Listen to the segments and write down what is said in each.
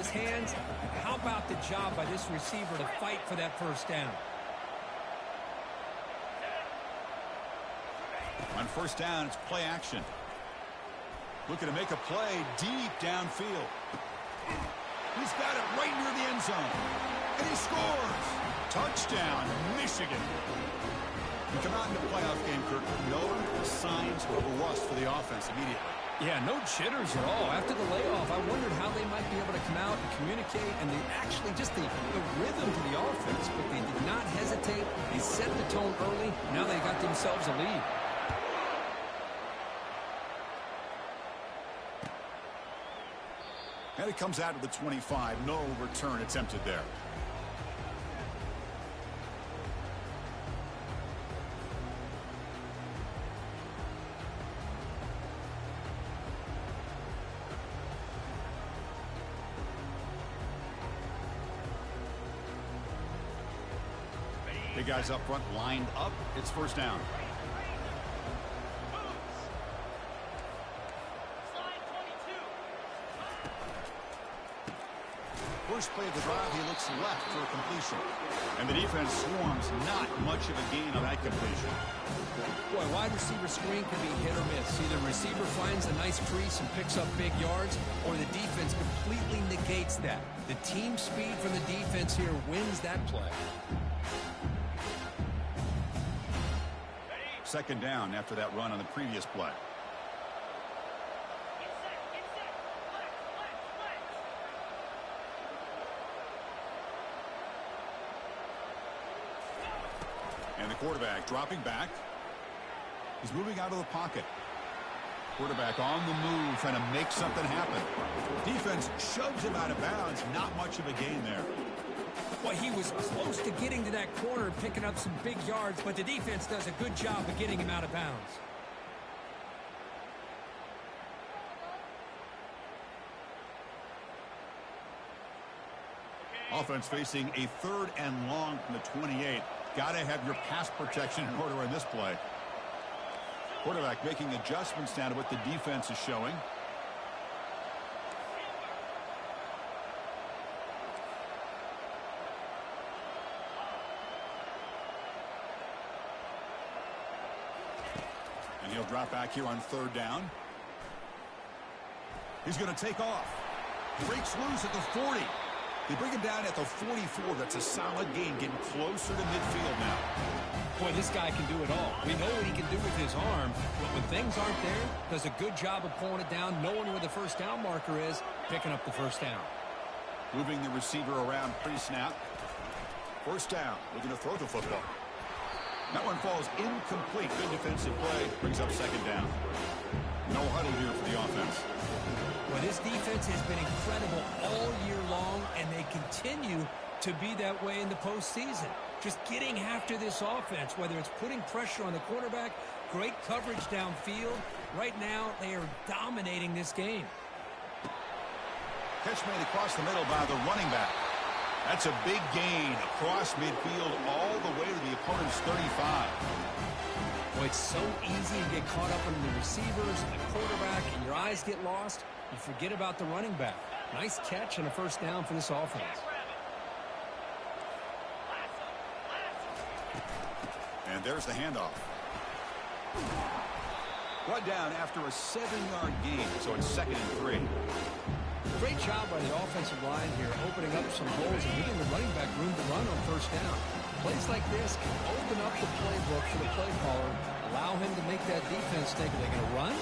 his hands. How about the job by this receiver to fight for that first down? On first down, it's play action. Looking to make a play deep downfield. He's got it right near the end zone. And he scores. Touchdown, Michigan. We come out in the playoff game, Kirk. No signs of rust for the offense immediately. Yeah, no jitters at all. After the layoff, I wondered how they might be able to come out and communicate and actually just the rhythm to the offense. But they did not hesitate. They set the tone early. Now they got themselves a lead. And it comes out to the 25. No return attempted there. Big guys up front lined up. It's first down. First play of the drive, he looks left for a completion. And the defense swarms. Not much of a gain on that completion. Boy, wide receiver screen can be hit or miss. Either receiver finds a nice crease and picks up big yards, or the defense completely negates that. The team speed from the defense here wins that play. Second down after that run on the previous play. And the quarterback dropping back. He's moving out of the pocket. Quarterback on the move, trying to make something happen. Defense shoves him out of bounds. Not much of a gain there. Well, he was close to getting to that corner, picking up some big yards, but the defense does a good job of getting him out of bounds. Offense facing a third and long from the 28. Got to have your pass protection in order in this play. Quarterback making adjustments down to what the defense is showing. And he'll drop back here on third down. He's going to take off. Breaks loose at the 40. They bring him down at the 44. That's a solid gain, getting closer to midfield now. Boy, this guy can do it all. We know what he can do with his arm, but when things aren't there, does a good job of pulling it down, knowing where the first down marker is, picking up the first down. Moving the receiver around pre-snap. First down, looking to throw the football. That one falls incomplete. Good defensive play, brings up second down. No huddle here for the offense. Well, this defense has been incredible all year long, and they continue to be that way in the postseason. Just getting after this offense, whether it's putting pressure on the quarterback, great coverage downfield. Right now, they are dominating this game. Catch made across the middle by the running back. That's a big gain across midfield all the way to the opponent's 35. Boy, it's so easy to get caught up in the receivers and the quarterback, and your eyes get lost. You forget about the running back. Nice catch and a first down for this offense. And there's the handoff. Brought down after a 7-yard gain, so it's 2nd and 3. Great job by the offensive line here, opening up some holes and giving the running back room to run on first down. Plays like this can open up the playbook for the play caller, allow him to make that defense think, are they going to run?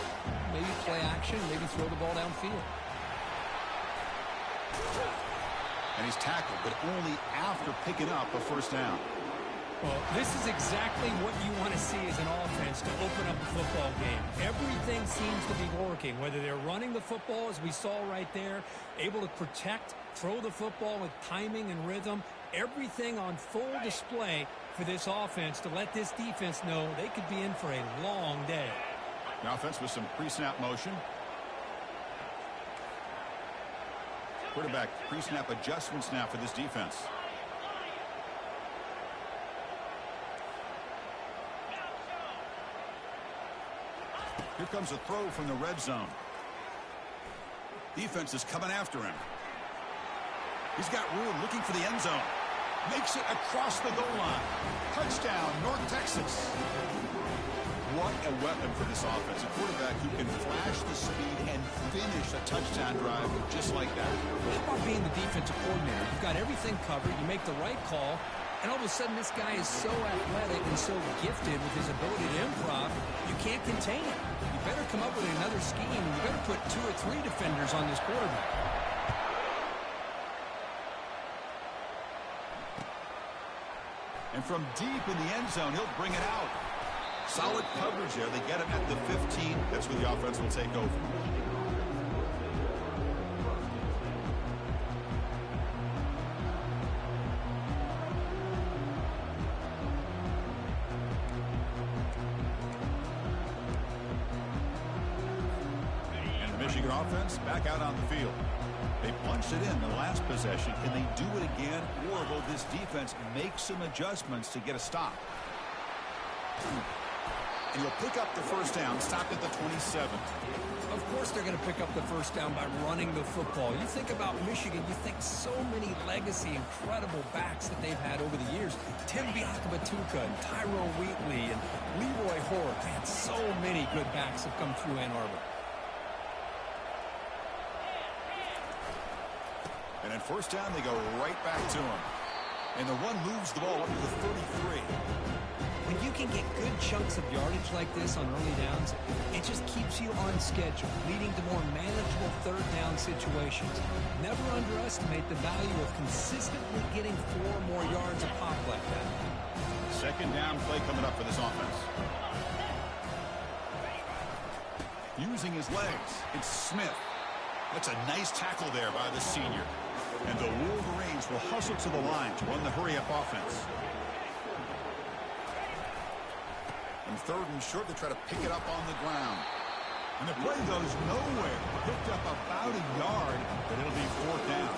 Maybe play action, maybe throw the ball downfield. And he's tackled, but only after picking up a first down. Well, this is exactly what you want to see as an offense to open up a football game. Everything seems to be working, whether they're running the football, as we saw right there, able to protect, throw the football with timing and rhythm, everything on full display for this offense to let this defense know they could be in for a long day. The offense with some pre-snap motion. Quarterback pre-snap adjustments now for this defense. Here comes a throw from the red zone. Defense is coming after him. He's got room looking for the end zone. Makes it across the goal line. Touchdown, North Texas. What a weapon for this offense. A quarterback who can flash the speed and finish a touchdown drive just like that. How about being the defensive coordinator? You've got everything covered. You make the right call. And all of a sudden, this guy is so athletic and so gifted with his ability to improv, you can't contain him. You better come up with another scheme. You better put 2 or 3 defenders on this quarterback. And from deep in the end zone, he'll bring it out. Solid coverage there. They get him at the 15. That's where the offense will take over. And the Michigan offense back out on the field. They punched it in the last possession. Can they do it again, or will this defense make some adjustments to get a stop? And you'll pick up the first down, stop at the 27. Of course they're going to pick up the first down by running the football. You think about Michigan, you think so many legacy, incredible backs that they've had over the years. Tim Biakabatuka and Tyrone Wheatley and Leroy Hort. Man, so many good backs have come through Ann Arbor. And at first down, they go right back to him. And the one moves the ball up to the 33. When you can get good chunks of yardage like this on early downs, it just keeps you on schedule, leading to more manageable third down situations. Never underestimate the value of consistently getting 4 more yards a pop like that. Second down play coming up for this offense. Using his legs, it's Smith. That's a nice tackle there by the senior. And the Wolverines will hustle to the line to run the hurry-up offense. And third and short, they try to pick it up on the ground. And the play goes nowhere. Picked up about a yard, but it'll be 4th down.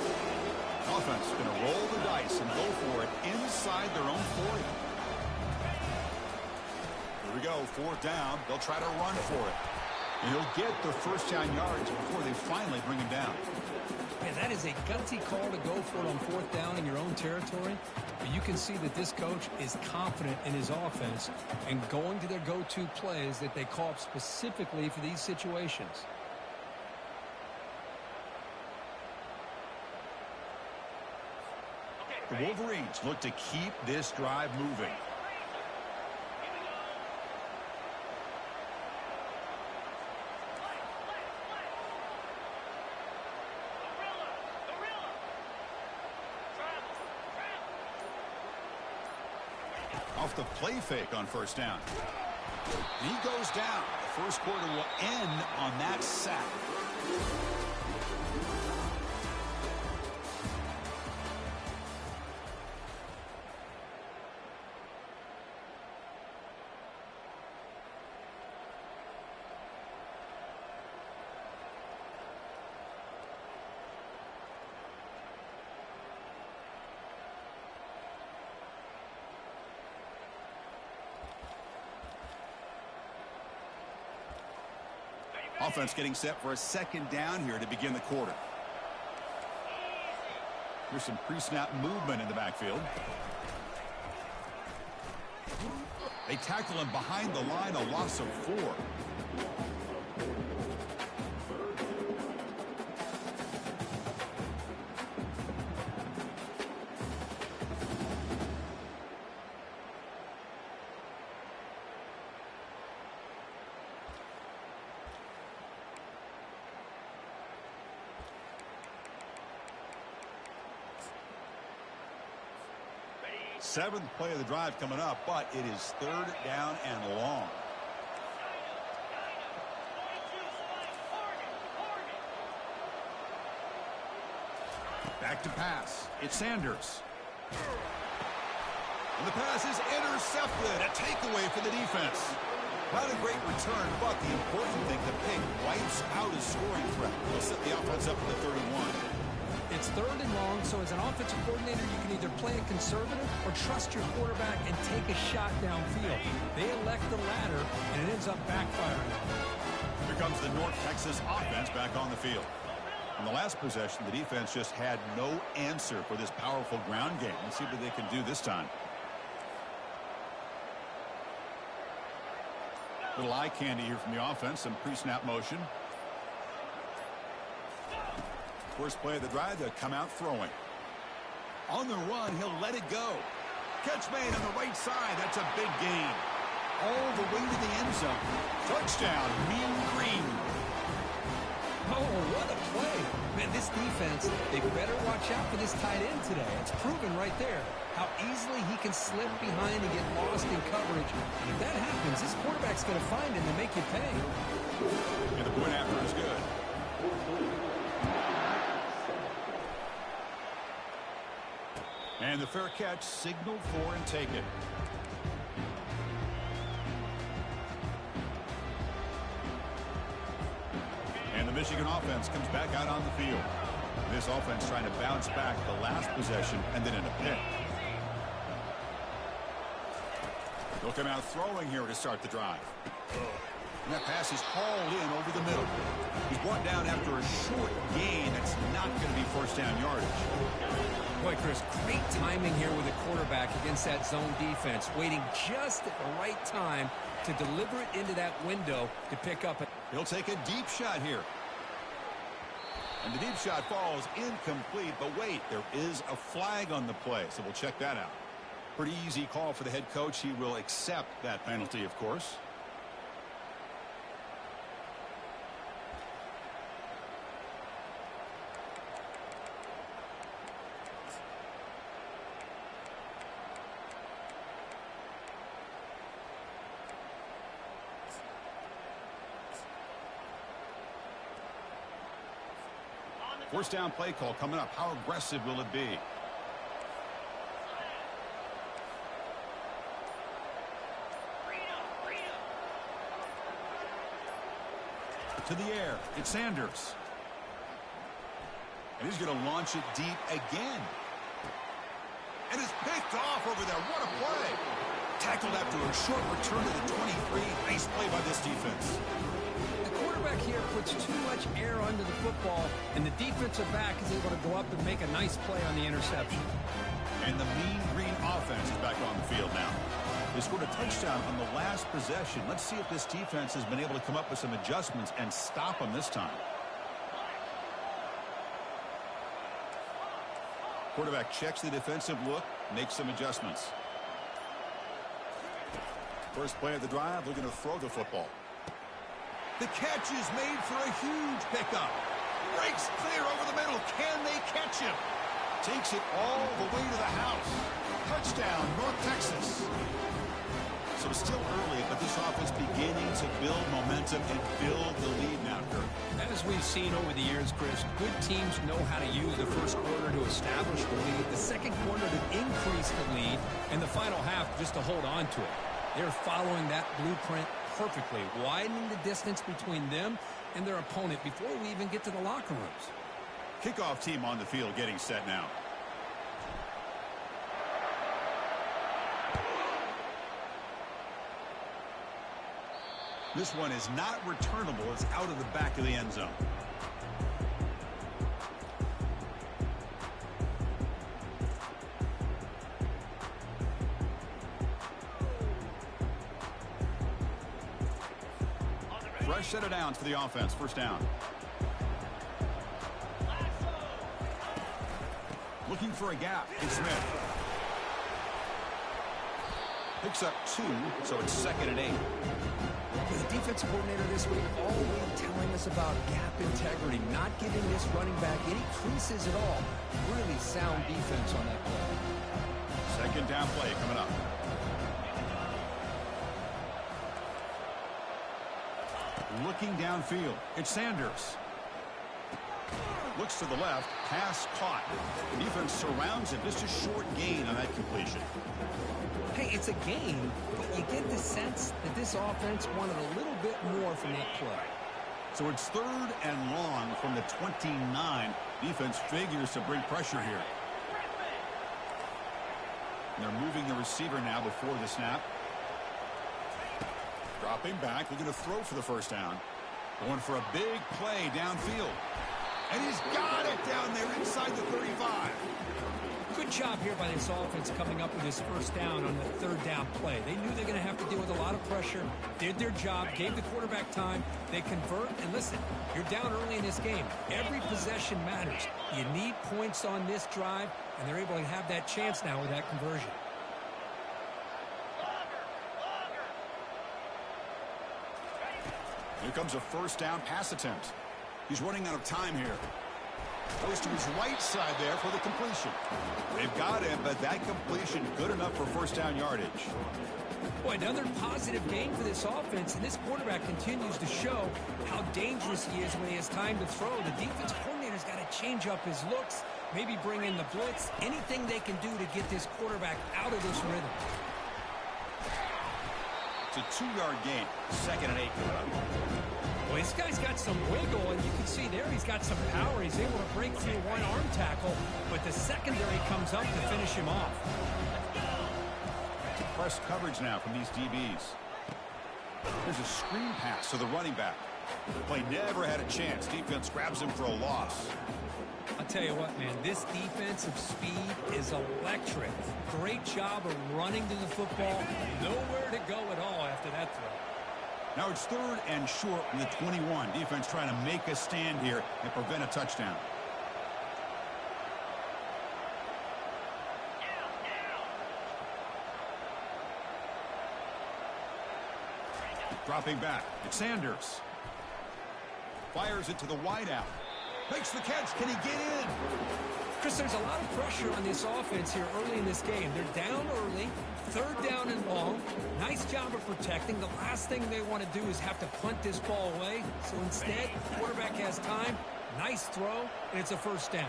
Offense is going to roll the dice and go for it inside their own 40. Here we go, 4th down. They'll try to run for it. And he'll get the first down yards before they finally bring him down. Man, that is a gutsy call to go for it on 4th down in your own territory. But you can see that this coach is confident in his offense and going to their go-to plays that they call up specifically for these situations. The Wolverines look to keep this drive moving. Off the play fake on first down. And he goes down. The first quarter will end on that sack. Offense getting set for a second down here to begin the quarter. Here's some pre-snap movement in the backfield. They tackle him behind the line, a loss of 4. Seventh play of the drive coming up, but it is 3rd down and long. Back to pass. It's Sanders. And the pass is intercepted. A takeaway for the defense. Not a great return, but the important thing, the pick wipes out his scoring threat. They'll set the offense up at the 31. It's 3rd and long, so as an offensive coordinator, you can either play it conservative or trust your quarterback and take a shot downfield. They elect the latter, and it ends up backfiring on them. Here comes the North Texas offense back on the field. On the last possession, the defense just had no answer for this powerful ground game. Let's see what they can do this time. Little eye candy here from the offense. Some pre-snap motion. First play of the drive, they'll come out throwing. On the run, he'll let it go. Catch made on the right side. That's a big gain. All the way to the end zone. Touchdown, Mean Green. Oh, what a play. Man, this defense, they better watch out for this tight end today. It's proven right there how easily he can slip behind and get lost in coverage. And if that happens, this quarterback's going to find him and make you pay. And the point after is good. And the fair catch signaled for and taken. And the Michigan offense comes back out on the field. This offense trying to bounce back the last possession and then in a pick. They'll come out throwing here to start the drive. And that pass is hauled in over the middle. He's brought down after a short gain. That's not going to be first down yardage. Boy, Chris, great timing here with the quarterback against that zone defense, waiting just at the right time to deliver it into that window to pick up. He'll take a deep shot here. And the deep shot falls incomplete, but wait, there is a flag on the play, so we'll check that out. Pretty easy call for the head coach. He will accept that penalty, of course. First down play call coming up. How aggressive will it be? To the air. It's Sanders. And he's going to launch it deep again. And it's picked off over there. What a play. Tackled after a short return to the 23. Nice play by this defense. Quarterback here puts too much air under the football, and the defensive back is able to go up and make a nice play on the interception. And the Mean Green offense is back on the field now. They scored a touchdown on the last possession. Let's see if this defense has been able to come up with some adjustments and stop them this time. Quarterback checks the defensive look, makes some adjustments. First play of the drive, they're going to throw the football. The catch is made for a huge pickup. Breaks clear over the middle. Can they catch him? Takes it all the way to the house. Touchdown, North Texas. So still early, but this offense beginning to build momentum and build the lead now, Kirk. As we've seen over the years, Chris, good teams know how to use the first quarter to establish the lead, the second quarter to increase the lead, and the final half just to hold on to it. They're following that blueprint perfectly, widening the distance between them and their opponent before we even get to the locker rooms. Kickoff team on the field getting set now. This one is not returnable. It's out of the back of the end zone. Fresh set of downs for the offense. First down. Looking for a gap. It's Smith. Picks up 2, so it's 2nd and 8. The defensive coordinator this week always telling us about gap integrity, not giving this running back any creases at all. Really sound defense on that play. Second down play coming up. Looking downfield. It's Sanders. Looks to the left. Pass caught. The defense surrounds it. Just a short gain on that completion. Hey, it's a gain, but you get the sense that this offense wanted a little bit more from that play. So it's 3rd and long from the 29. Defense figures to bring pressure here. And they're moving the receiver now before the snap. Dropping back, looking to throw for the first down. Going for a big play downfield. And he's got it down there inside the 35. Good job here by this offense coming up with his first down on the third down play. They knew they're going to have to deal with a lot of pressure, did their job, gave the quarterback time. They convert, and listen, you're down early in this game. Every possession matters. You need points on this drive, and they're able to have that chance now with that conversion. Here comes a first down pass attempt. He's running out of time here. Goes to his right side there for the completion. They've got him, but that completion good enough for first down yardage. Boy, another positive game for this offense, and this quarterback continues to show how dangerous he is when he has time to throw. The defense coordinator's got to change up his looks, maybe bring in the blitz, anything they can do to get this quarterback out of this rhythm. It's a 2-yard gain, 2nd and 8. Well, this guy's got some wiggle, and you can see there he's got some power. He's able to break through one arm tackle, but the secondary comes up to finish him off. Press coverage now from these DBs. There's a screen pass to the running back. The play never had a chance. Defense grabs him for a loss. I'll tell you what, man, this defensive speed is electric. Great job of running to the football. Nowhere to go at all after that throw. Now it's 3rd and short from the 21. Defense trying to make a stand here and prevent a touchdown. Dropping back, it's Sanders. Fires it to the wideout. Makes the catch. Can he get in? Chris, there's a lot of pressure on this offense here early in this game. They're down early, 3rd down and long. Nice job of protecting. The last thing they want to do is have to punt this ball away. So instead, the quarterback has time. Nice throw, and it's a first down.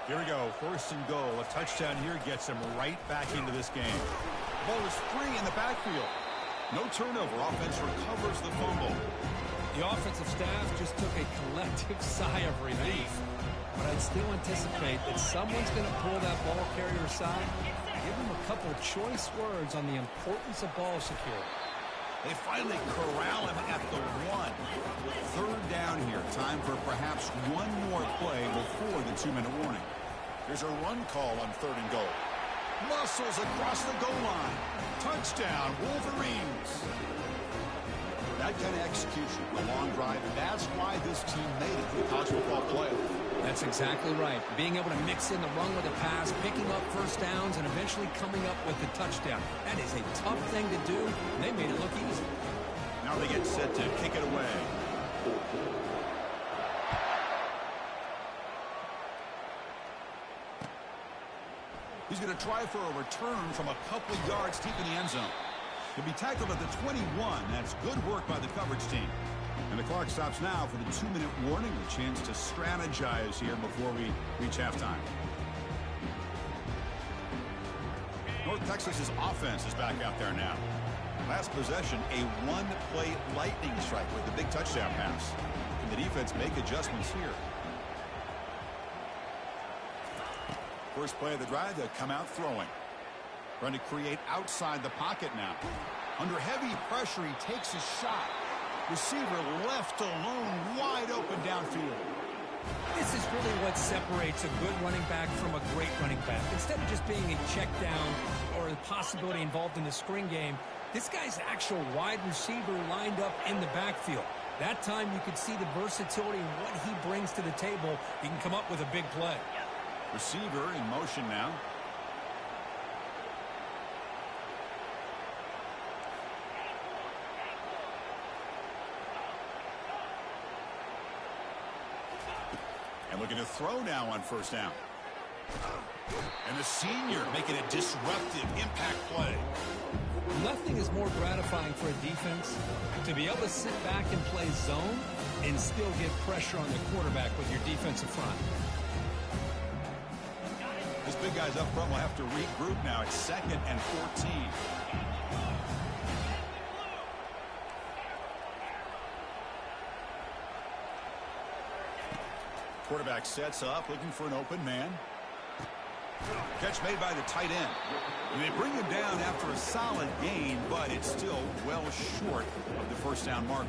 Here we go, 1st and goal. A touchdown here gets him right back into this game. Ball is free in the backfield. No turnover. Offense recovers the fumble. The offensive staff just took a collective sigh of relief. But I'd still anticipate that someone's going to pull that ball carrier aside, give him a couple of choice words on the importance of ball security. They finally corral him at the 1. 3rd down here. Time for perhaps one more play before the 2-minute warning. There's a run call on 3rd and goal. Muscles across the goal line. Touchdown, Wolverines. That kind of execution, a long drive, that's why this team made it to the college football playoff. That's exactly right. Being able to mix in the run with a pass, picking up first downs, and eventually coming up with the touchdown. That is a tough thing to do. They made it look easy. Now they get set to kick it away. He's going to try for a return from a couple yards deep in the end zone. He'll be tackled at the 21. That's good work by the coverage team. And the clock stops now for the 2-minute warning. A chance to strategize here before we reach halftime. North Texas's offense is back out there now. Last possession, a one-play lightning strike with the big touchdown pass. Can the defense make adjustments here? First play of the drive, they'll come out throwing. Trying to create outside the pocket now. Under heavy pressure, he takes a shot. Receiver left alone, wide open downfield. This is really what separates a good running back from a great running back. Instead of just being a check down or a possibility involved in the screen game, this guy's actual wide receiver lined up in the backfield. That time you could see the versatility and what he brings to the table. He can come up with a big play. Receiver in motion now. And looking to throw now on first down. And the senior making a disruptive impact play. Nothing is more gratifying for a defense to be able to sit back and play zone and still get pressure on the quarterback with your defensive front. This big guy's up front will have to regroup now. It's 2nd and 14. Quarterback sets up, looking for an open man. Catch made by the tight end. They bring him down after a solid gain, but it's still well short of the first down marker.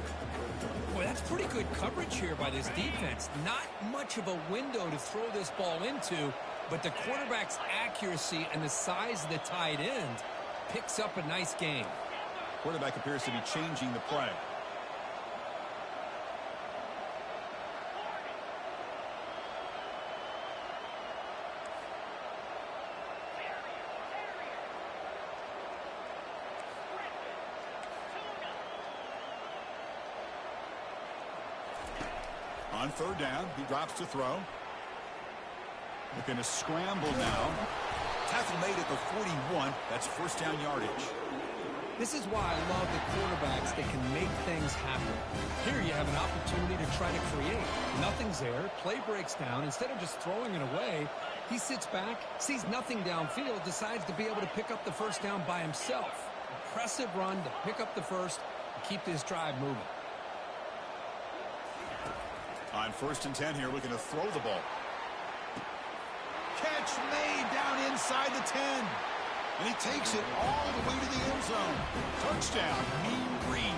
Well, that's pretty good coverage here by this defense. Not much of a window to throw this ball into, but the quarterback's accuracy and the size of the tight end picks up a nice gain. Quarterback appears to be changing the play. On third down, he drops to throw. Looking to scramble now. Tackle made at the 41. That's first down yardage. This is why I love the quarterbacks that can make things happen. Here you have an opportunity to try to create. Nothing's there. Play breaks down. Instead of just throwing it away, he sits back, sees nothing downfield, decides to be able to pick up the first down by himself. Impressive run to pick up the first and keep this drive moving. On first and 10 here, looking to throw the ball. Catch made down inside the 10. And he takes it all the way to the end zone. Touchdown, Mean Green.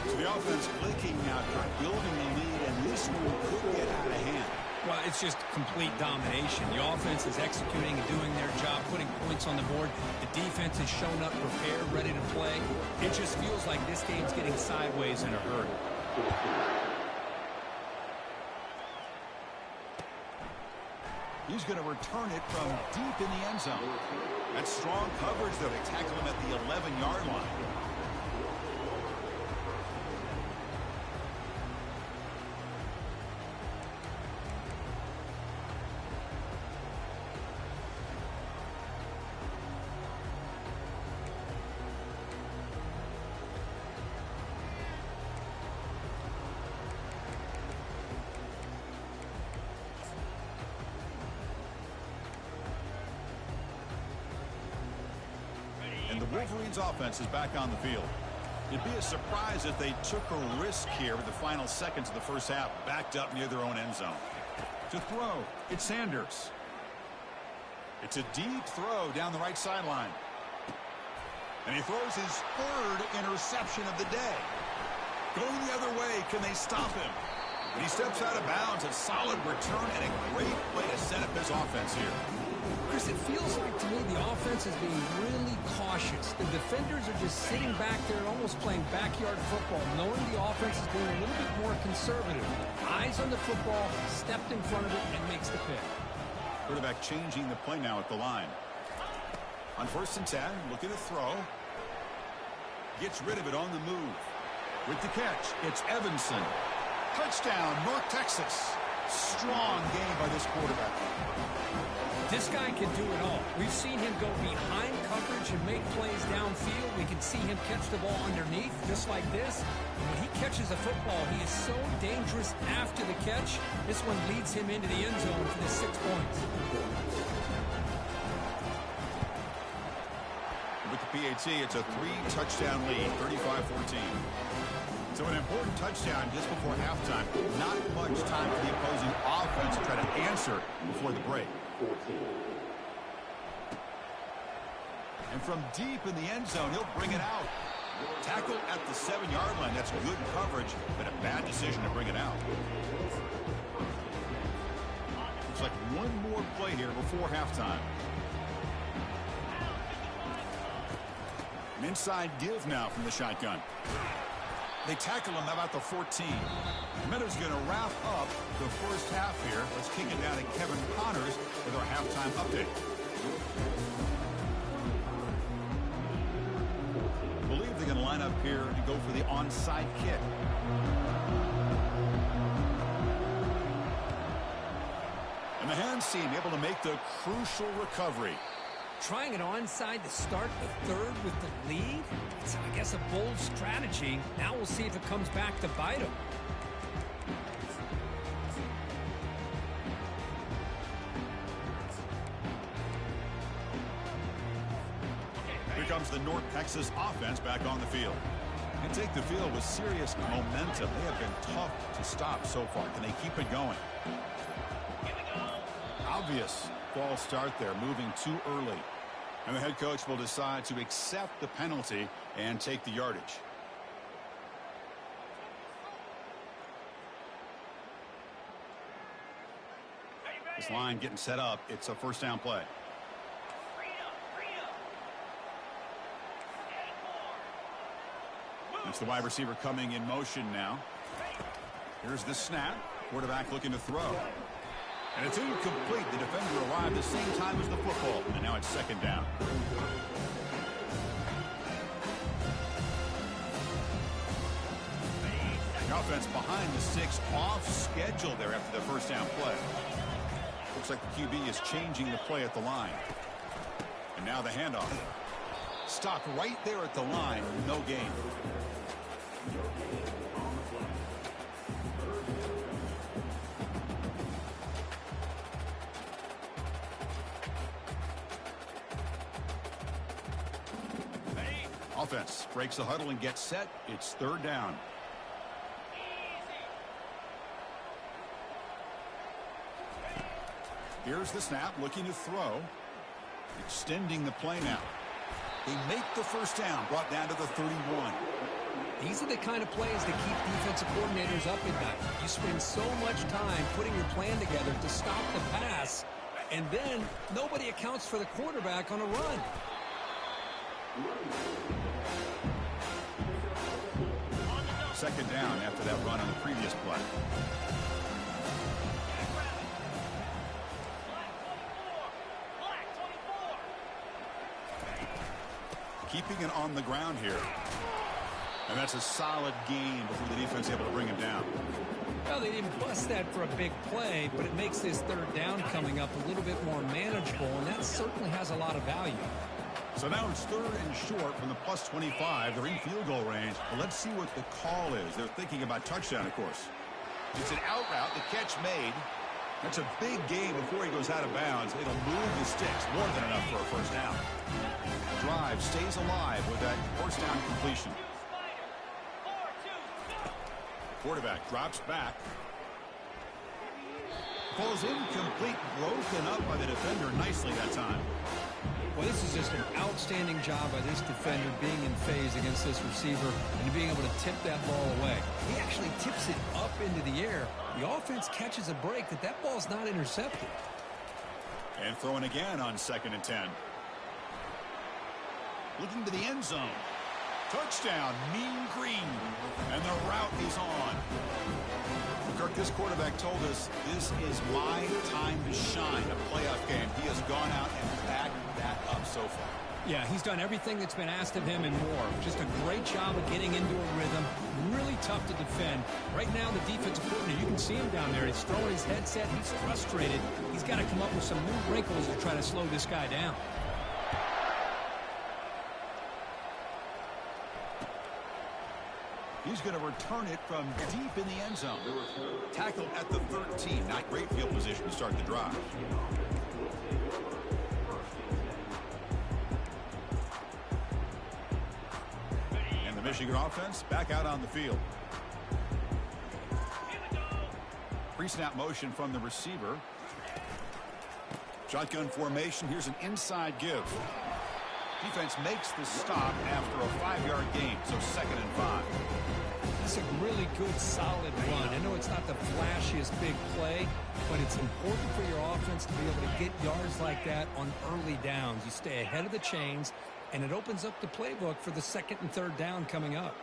So the offense blinking now, building the lead, and this one could get out of hand. Well, it's just complete domination. The offense is executing and doing their job, putting points on the board. The defense has shown up, prepared, ready to play. It just feels like this game's getting sideways in a hurry. He's going to return it from deep in the end zone. That's strong coverage, though. They tackle him at the 11-yard line. And the Wolverines offense is back on the field. It'd be a surprise if they took a risk here with the final seconds of the first half, backed up near their own end zone. To throw, it's Sanders. It's a deep throw down the right sideline. And he throws his third interception of the day. Going the other way, can they stop him? And he steps out of bounds, a solid return and a great play to set up his offense here. Chris, it feels like to me the offense is being really cautious. The defenders are just sitting back there almost playing backyard football, knowing the offense is being a little bit more conservative. Eyes on the football, stepped in front of it, and makes the pick. Quarterback changing the play now at the line. On first and 10, looking to throw. Gets rid of it on the move. With the catch, it's Evanson. Touchdown, North Texas. Strong game by this quarterback. This guy can do it all. We've seen him go behind coverage and make plays downfield. We can see him catch the ball underneath, just like this. When he catches a football, he is so dangerous after the catch. This one leads him into the end zone for the 6 points. With the PAT, it's a 3-touchdown lead, 35-14. So an important touchdown just before halftime. Not much time for the opposing offense to try to answer before the break. And from deep in the end zone, he'll bring it out. Tackle at the 7-yard line. That's good coverage, but a bad decision to bring it out. Looks like one more play here before halftime. An inside give now from the shotgun. They tackle him about the 14. Meadows going to wrap up the first half here. Let's kick it down to Kevin Connors with our halftime update. I believe they're going to line up here and go for the onside kick. And the hands team able to make the crucial recovery. Trying it onside to start the third with the lead? It's, I guess, a bold strategy. Now we'll see if it comes back to bite him. Here comes the North Texas offense back on the field. And take the field with serious momentum. They have been tough to stop so far. Can they keep it going? Obvious false start there, moving too early. And the head coach will decide to accept the penalty and take the yardage. This line getting set up. It's a first down play. It's the wide receiver coming in motion now. Here's the snap. Quarterback looking to throw. And it's incomplete. The defender arrived the same time as the football. And now it's second down. The offense behind the 6, off schedule there after the first down play. Looks like the QB is changing the play at the line. And now the handoff. Stopped right there at the line. No gain. Offense breaks the huddle and gets set. It's third down. Here's the snap, looking to throw. Extending the play now. They make the first down, brought down to the 31. These are the kind of plays that keep defensive coordinators up at night. You spend so much time putting your plan together to stop the pass, and then nobody accounts for the quarterback on a run. Second down after that run on the previous play. Keeping it on the ground here. And that's a solid gain before the defense is able to bring him down. Well, they didn't bust that for a big play, but it makes this third down coming up a little bit more manageable, and that certainly has a lot of value. So now it's third and short from the plus 25. They're in field goal range. But let's see what the call is. They're thinking about touchdown, of course. It's an out route. The catch made. That's a big gain before he goes out of bounds. It'll move the sticks. More than enough for a first down. Drive stays alive with that first down completion. Quarterback drops back. Falls incomplete. Broken up by the defender nicely that time. Well, this is just an outstanding job by this defender being in phase against this receiver and being able to tip that ball away. He actually tips it up into the air. The offense catches a break that ball's not intercepted. And throwing again on 2nd and 10. Looking to the end zone. Touchdown, Mean Green. And the route is on. Kirk, this quarterback told us this is my time to shine, a playoff game. He has gone out and backed that up so far. Yeah, he's done everything that's been asked of him and more. Just a great job of getting into a rhythm. Really tough to defend. Right now, the defensive coordinator, you can see him down there. He's throwing his headset. He's frustrated. He's got to come up with some new wrinkles to try to slow this guy down. He's going to return it from deep in the end zone. Tackled at the 13. Not great field position to start the drive. And the Michigan offense back out on the field. Pre-snap motion from the receiver. Shotgun formation. Here's an inside give. Defense makes the stop after a 5-yard gain, so 2nd and 5. It's a really good, solid run. I know it's not the flashiest big play, but it's important for your offense to be able to get yards like that on early downs. You stay ahead of the chains, and it opens up the playbook for the 2nd and 3rd down coming up.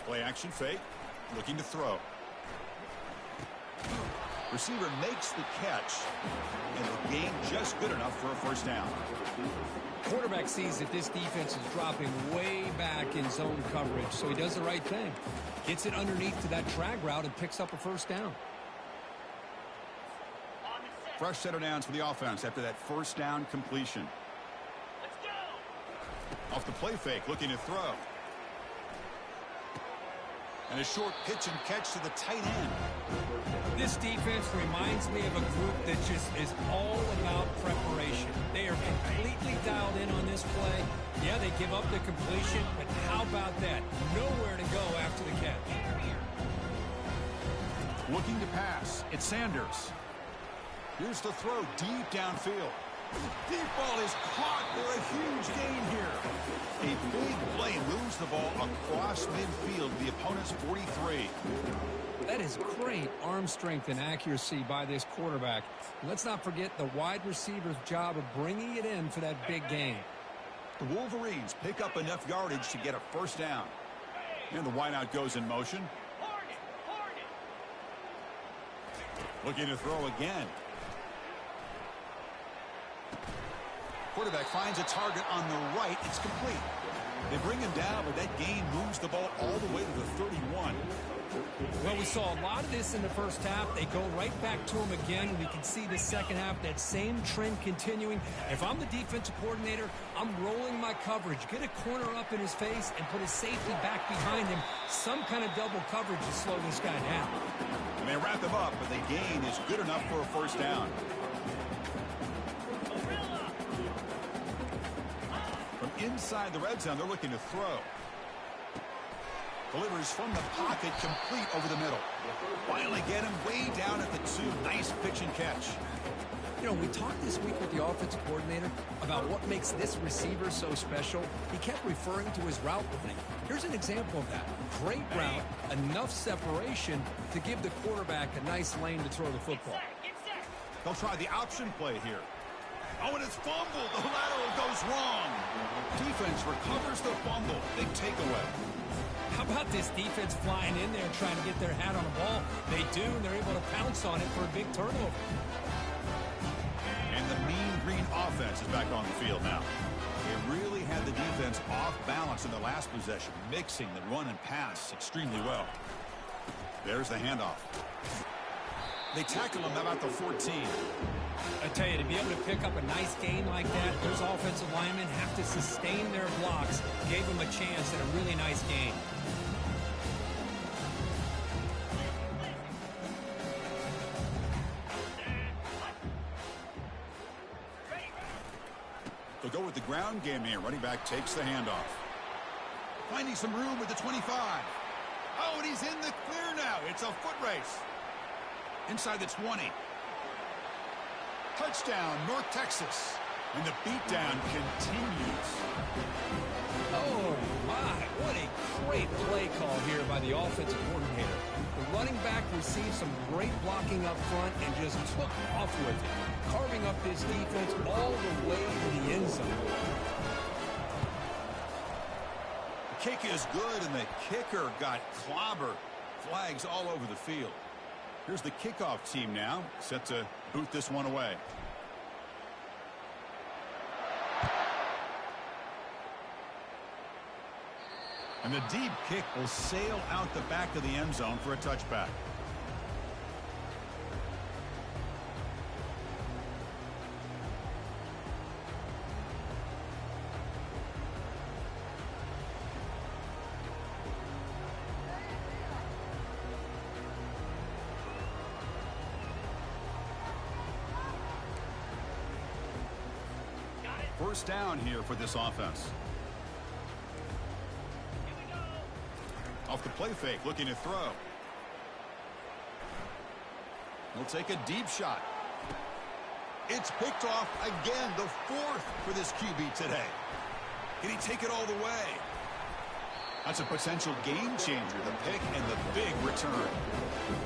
Play action fake, looking to throw. Receiver makes the catch, and the gain just good enough for a first down. Quarterback sees that this defense is dropping way back in zone coverage, so he does the right thing. Gets it underneath to that drag route and picks up a first down. Fresh set of downs for the offense after that first down completion. Let's go. Off the play fake, looking to throw. And a short pitch and catch to the tight end. This defense reminds me of a group that just is all about preparation. They are completely dialed in on this play. Yeah, they give up the completion, but how about that? Nowhere to go after the catch. Looking to pass. It's Sanders. Here's the throw deep downfield. Deep ball is caught for a huge gain here. A big play moves the ball across midfield, the opponent's 43. That is great arm strength and accuracy by this quarterback. Let's not forget the wide receiver's job of bringing it in for that big gain. The Wolverines pick up enough yardage to get a first down. And the wideout goes in motion. Looking to throw again. Quarterback finds a target on the right. It's complete. They bring him down, but that gain moves the ball all the way to the 31. Well, we saw a lot of this in the first half. They go right back to him again. We can see the second half, that same trend continuing. If I'm the defensive coordinator, I'm rolling my coverage. Get a corner up in his face and put his safety back behind him. Some kind of double coverage to slow this guy down. And they wrap him up, but the gain is good enough for a first down. From inside the red zone, they're looking to throw. Delivers from the pocket, complete over the middle. Finally get him way down at the 2. Nice pitch and catch. You know, we talked this week with the offensive coordinator about what makes this receiver so special. He kept referring to his route running. Here's an example of that. Great route, enough separation to give the quarterback a nice lane to throw the football. They'll try the option play here. Oh, and it's fumbled. The lateral goes wrong. Defense recovers the fumble. Big takeaway. How about this defense flying in there trying to get their hat on the ball? They do, and they're able to pounce on it for a big turnover. And the mean green offense is back on the field now. They really had the defense off balance in the last possession, mixing the run and pass extremely well. There's the handoff. They tackle him about the 14. I tell you, to be able to pick up a nice gain like that, those offensive linemen have to sustain their blocks. Gave them a chance at a really nice gain. They'll go with the ground game here. Running back takes the handoff. Finding some room with the 25. Oh, and he's in the clear now. It's a foot race. Inside the 20. Touchdown, North Texas. And the beatdown continues. Oh, my. What a great play call here by the offensive coordinator. The running back received some great blocking up front and just took off with it, carving up this defense all the way to the end zone. The kick is good, and the kicker got clobbered. Flags all over the field. Here's the kickoff team now, set to boot this one away. And the deep kick will sail out the back of the end zone for a touchback. First down here for this offense. Off the play fake, looking to throw. He'll take a deep shot. It's picked off again, the 4th for this QB today. Can he take it all the way? That's a potential game changer, the pick and the big return.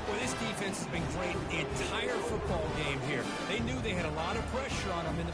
Well, this defense has been great the entire football game here. They knew they had a lot of pressure on them in the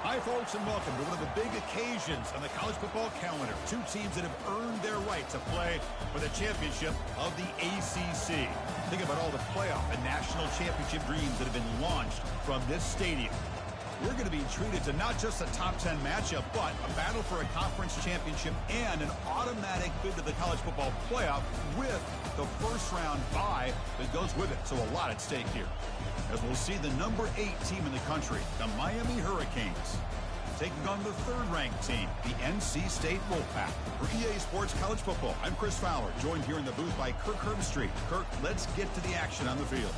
Hi, folks, and welcome to one of the big occasions on the college football calendar. Two teams that have earned their right to play for the championship of the ACC. Think about all the playoff and national championship dreams that have been launched from this stadium. We're going to be treated to not just a top 10 matchup, but a battle for a conference championship and an automatic bid to the college football playoff with the first-round bye that goes with it. So a lot at stake here. As we'll see the number 8 team in the country, the Miami Hurricanes, taking on the third-ranked team, the NC State Wolfpack. For EA Sports College Football, I'm Chris Fowler, joined here in the booth by Kirk Herbstreit. Kirk, let's get to the action on the field.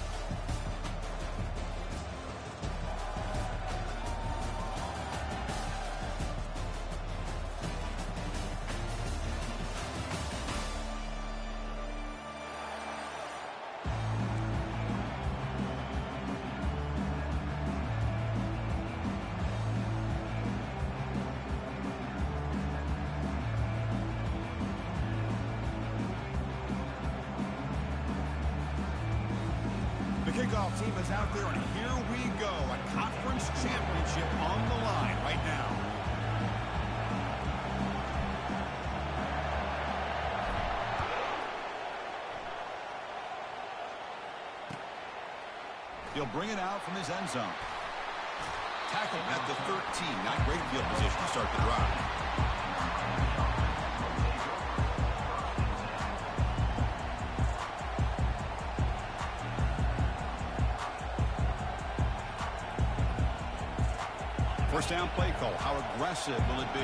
The kickoff team is out there, and here we go. A conference championship on the line right now. He'll bring it out from his end zone. Tackle at the 13. Not great field position to start the drive. First down play call. How aggressive will it be?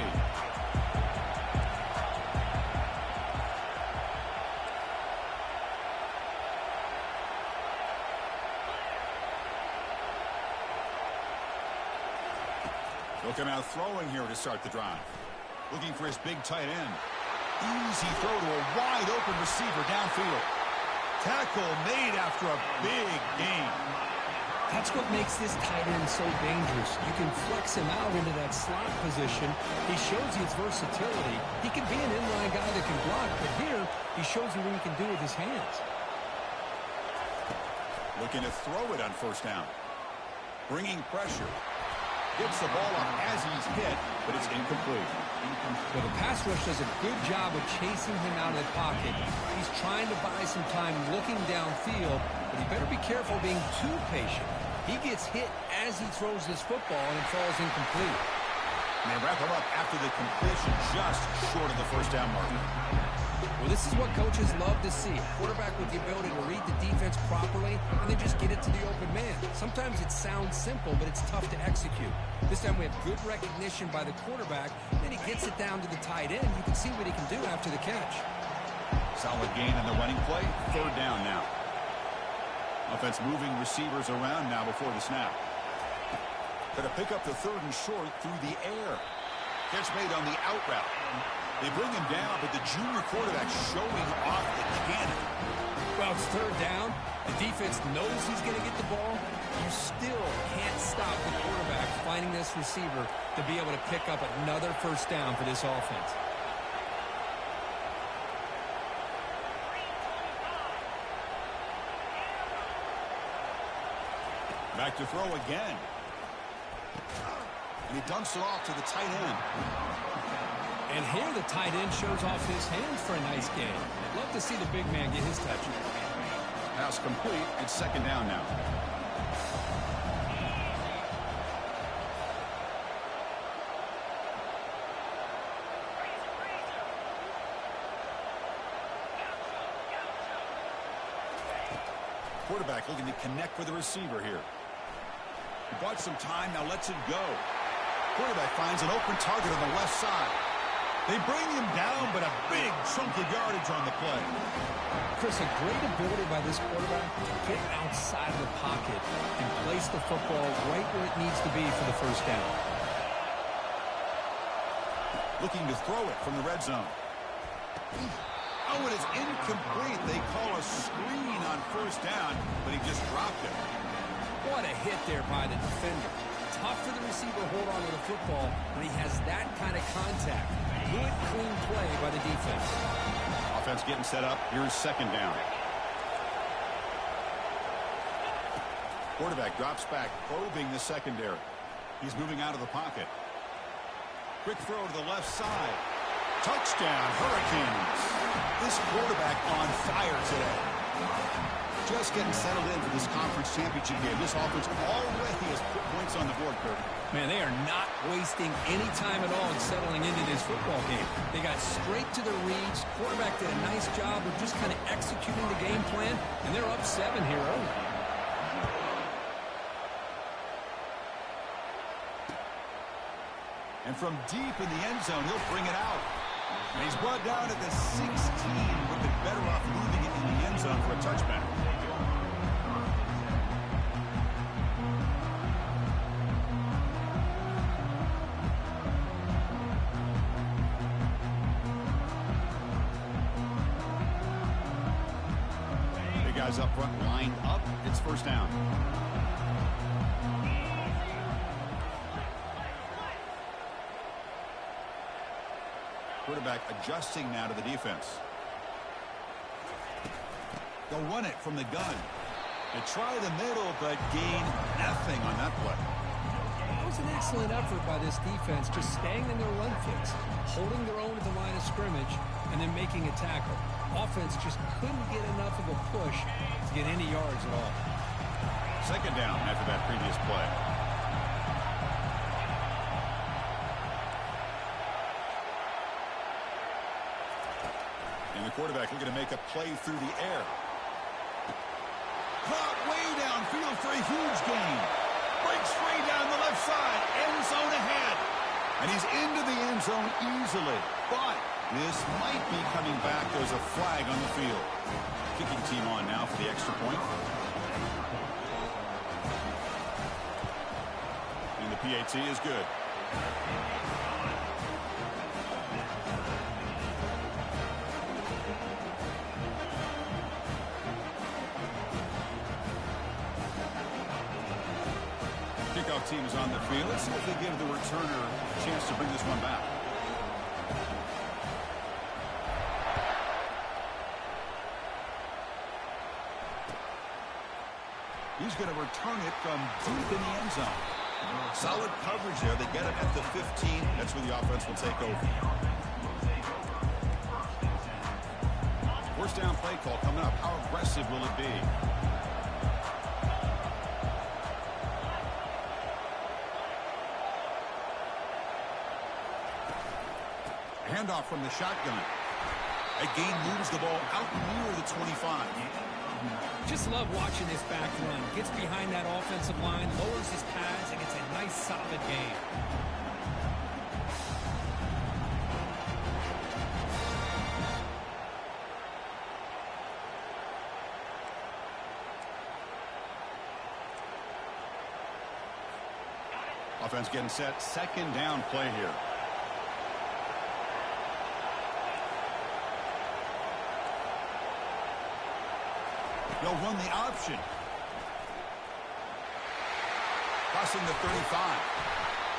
He'll come out throwing here to start the drive. Looking for his big tight end. Easy throw to a wide open receiver downfield. Tackle made after a big gain. That's what makes this tight end so dangerous. You can flex him out into that slot position. He shows you his versatility. He can be an inline guy that can block, but here he shows you what he can do with his hands. Looking to throw it on first down. Bringing pressure. Gets the ball off as he's hit, but it's incomplete. Well, the pass rush does a good job of chasing him out of the pocket. He's trying to buy some time looking downfield, but he better be careful being too patient. He gets hit as he throws this football, and it falls incomplete. And they wrap him up after the completion just short of the first down mark. Well, this is what coaches love to see. A quarterback with the ability to read the defense properly and then just get it to the open man. Sometimes it sounds simple, but it's tough to execute. This time we have good recognition by the quarterback. Then he gets it down to the tight end. You can see what he can do after the catch. Solid gain in the running play. Third down now. Offense moving receivers around now before the snap. Going to pick up the third and short through the air. Catch made on the out route. They bring him down, but the junior quarterback showing off the cannon. Well, it's third down. The defense knows he's going to get the ball. You still can't stop the quarterback finding this receiver to be able to pick up another first down for this offense. Back to throw again. And he dumps it off to the tight end. And here the tight end shows off his hands for a nice game. Love to see the big man get his touch. Pass complete. It's second down now. Quarterback looking to connect with the receiver here. He bought some time, now lets it go. Quarterback finds an open target on the left side. They bring him down, but a big chunk of yardage on the play. Chris, a great ability by this quarterback to get outside of the pocket and place the football right where it needs to be for the first down. Looking to throw it from the red zone. Oh, it is incomplete. They call a screen on first down, but he just dropped it. What a hit there by the defender. Tough for the receiver to hold on to the football when he has that kind of contact. Good, clean play by the defense. Offense getting set up. Here's second down. Quarterback drops back, probing the secondary. He's moving out of the pocket. Quick throw to the left side. Touchdown, Hurricanes. This quarterback on fire today. Just getting settled in for this conference championship game. This offense already has put points on the board, Kurt. Man, they are not wasting any time at all in settling into this football game. They got straight to their reads. Quarterback did a nice job of just kind of executing the game plan, and they're up 7 here early. And from deep in the end zone, he'll bring it out. And he's brought down at the 16. Would have been better off moving it in the end zone for a touchback. Big guys up front, lined up. It's first down. Quarterback adjusting now to the defense. They'll run it from the gun. They try the middle, but gain nothing on that play. It was an excellent effort by this defense, just staying in their run fix, holding their own at the line of scrimmage, and then making a tackle. Offense just couldn't get enough of a push to get any yards at all. Second down after that previous play. And the quarterback looking to make a play through the air. Caught way downfield for a huge gain. Breaks free down the left side. End zone ahead. And he's into the end zone easily. But this might be coming back. There's a flag on the field. Kicking team on now for the extra point. And the PAT is good. Kickoff team is on the field. Let's see if they give the returner a chance to bring this one back. He's going to return it from deep in the end zone. Solid coverage there. They get it at the 15. That's where the offense will take over. First down play call coming up. How aggressive will it be? Handoff from the shotgun. Again moves the ball out near the 25. Just love watching this back run. Gets behind that offensive line, lowers his pads, and gets a nice solid gain. Offense getting set. Second down play here. They'll run the option. Crossing the 35.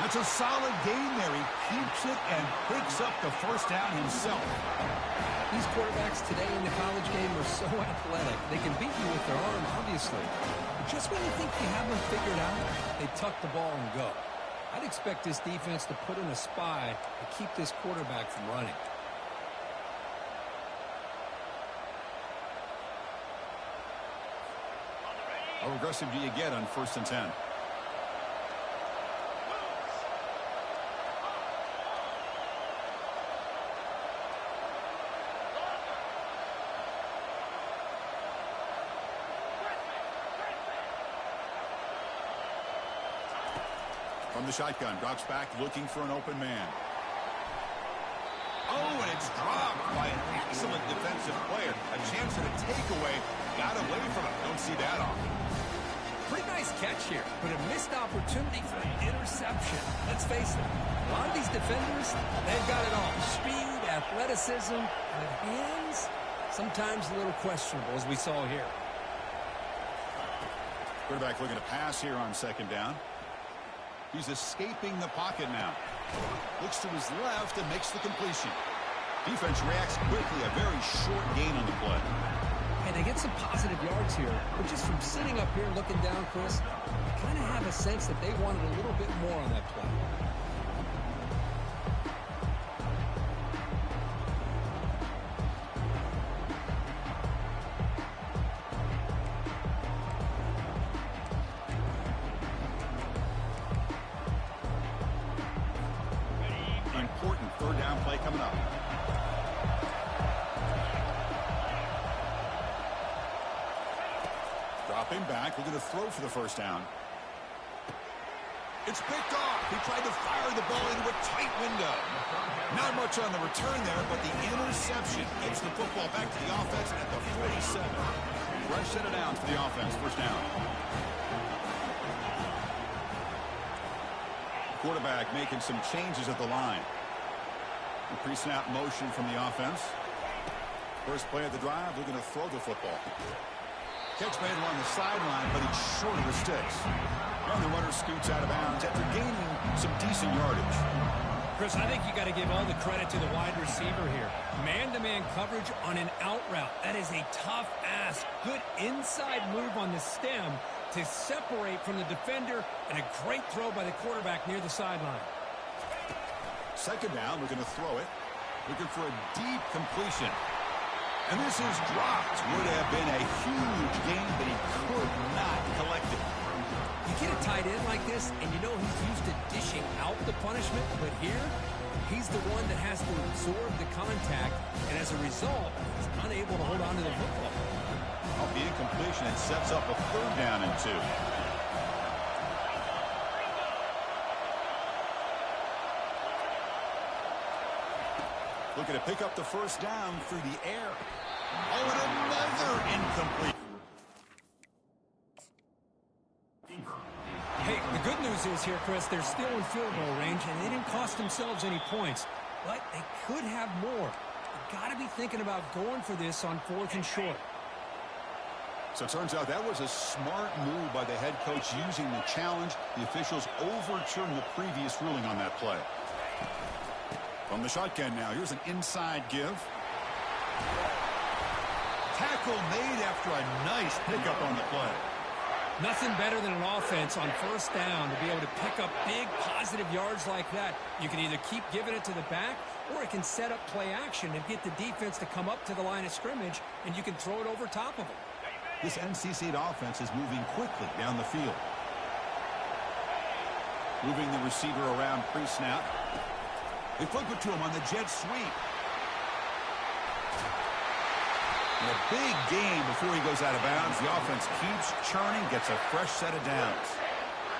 That's a solid gain there. He keeps it and picks up the first down himself. These quarterbacks today in the college game are so athletic. They can beat you with their arm, obviously. But just when you think you have them figured out, they tuck the ball and go. I'd expect this defense to put in a spy to keep this quarterback from running. How aggressive do you get on 1st and 10? From the shotgun, drops back looking for an open man. Oh, and it's dropped by an excellent defensive player. A chance at a takeaway. Got away from him. Don't see that often. Pretty nice catch here, but a missed opportunity for an interception. Let's face it, a lot of these defenders, they've got it all. Speed, athleticism, but hands, sometimes a little questionable, as we saw here. Quarterback looking to pass here on second down. He's escaping the pocket now. Looks to his left and makes the completion. Defense reacts quickly. A very short gain on the play. And they get some positive yards here, but just from sitting up here and looking down, Chris, I kind of have a sense that they wanted a little bit more on that play. Important third down play coming up. Dropping back, we're going to throw for the first down. It's picked off. He tried to fire the ball into a tight window. Not much on the return there, but the interception gives the football back to the offense at the 47. Fresh set of downs for the offense, first down. Quarterback making some changes at the line. The pre-snap motion from the offense. First play of the drive, we're going to throw the football. Catch made along the sideline, but he's short of the sticks. And the runner scoots out of bounds after gaining some decent yardage. Chris, I think you got to give all the credit to the wide receiver here. Man-to-man coverage on an out route. That is a tough ask. Good inside move on the stem to separate from the defender, and a great throw by the quarterback near the sideline. Second down, we're going to throw it. Looking for a deep completion. And this is dropped. Would have been a huge gain, but he could not collect it. You get a tight end like this, and you know he's used to dishing out the punishment, but here, he's the one that has to absorb the contact, and as a result, he's unable to hold on to the football. Off the incompletion, it sets up a third down and 2. Looking to pick up the first down through the air. Oh, and another incomplete. Hey, the good news is here, Chris, they're still in field goal range, and they didn't cost themselves any points. But they could have more. You've got to be thinking about going for this on 4th and short. So it turns out that was a smart move by the head coach using the challenge. The officials overturned the previous ruling on that play. From the shotgun now, here's an inside give. Tackle made after a nice pickup on the play. Nothing better than an offense on first down to be able to pick up big positive yards like that. You can either keep giving it to the back, or it can set up play action and get the defense to come up to the line of scrimmage, and you can throw it over top of them. This NC State offense is moving quickly down the field. Moving the receiver around pre-snap. They flip it to him on the jet sweep. And a big gain before he goes out of bounds. The offense keeps churning, gets a fresh set of downs.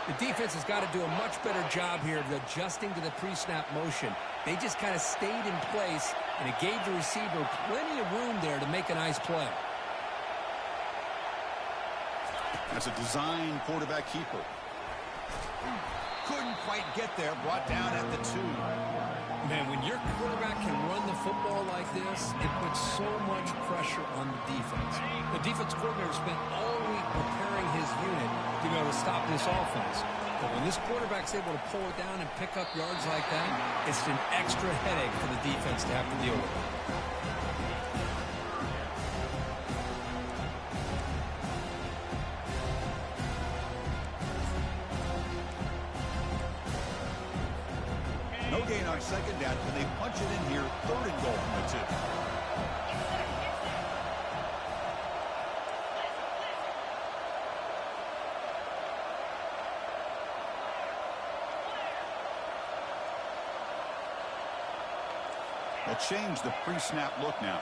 The defense has got to do a much better job here of adjusting to the pre-snap motion. They just kind of stayed in place, and it gave the receiver plenty of room there to make a nice play. That's a design quarterback keeper. Couldn't quite get there, brought down at the 2. Man, when your quarterback can run the football like this, it puts so much pressure on the defense. The defense coordinator spent all week preparing his unit to be able to stop this offense. But when this quarterback's able to pull it down and pick up yards like that, it's an extra headache for the defense to have to deal with. No gain on second down. Can they punch it in here? 3rd and goal from the 2. They'll change the pre-snap look now.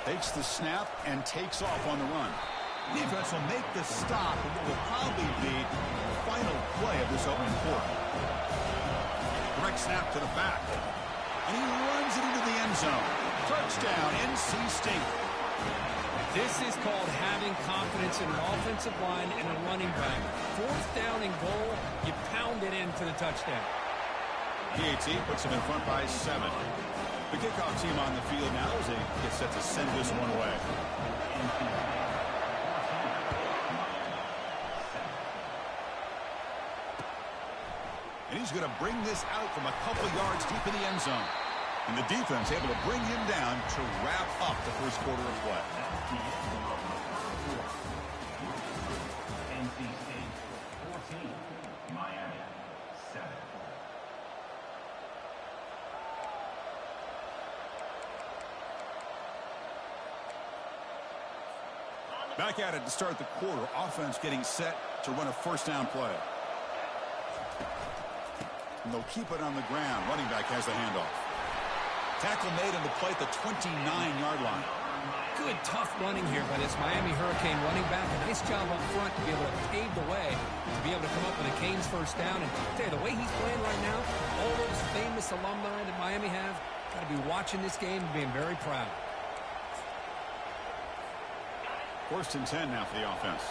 Takes the snap and takes off on the run. Defense will make the stop, and what will probably be the final play of this opening quarter. Direct snap to the back. And he runs it into the end zone. Touchdown, NC State. This is called having confidence in an offensive line and a running back. 4th down and goal, you pound it in for the touchdown. PAT puts him in front by 7. The kickoff team on the field now as they get set to send this one away. And he's going to bring this out from a couple yards deep in the end zone. And the defense able to bring him down to wrap up the first quarter of play. NC State 14, Miami 7. Back at it to start the quarter. Offense getting set to run a first down play. And they'll keep it on the ground. Running back has the handoff. Tackle made on the play at the 29-yard line. Good, tough running here by this Miami Hurricane running back. A nice job up front to be able to pave the way to be able to come up with a Canes first down. And I'll tell you, the way he's playing right now, all those famous alumni that Miami have, got to be watching this game and being very proud. First and 10 now for the offense.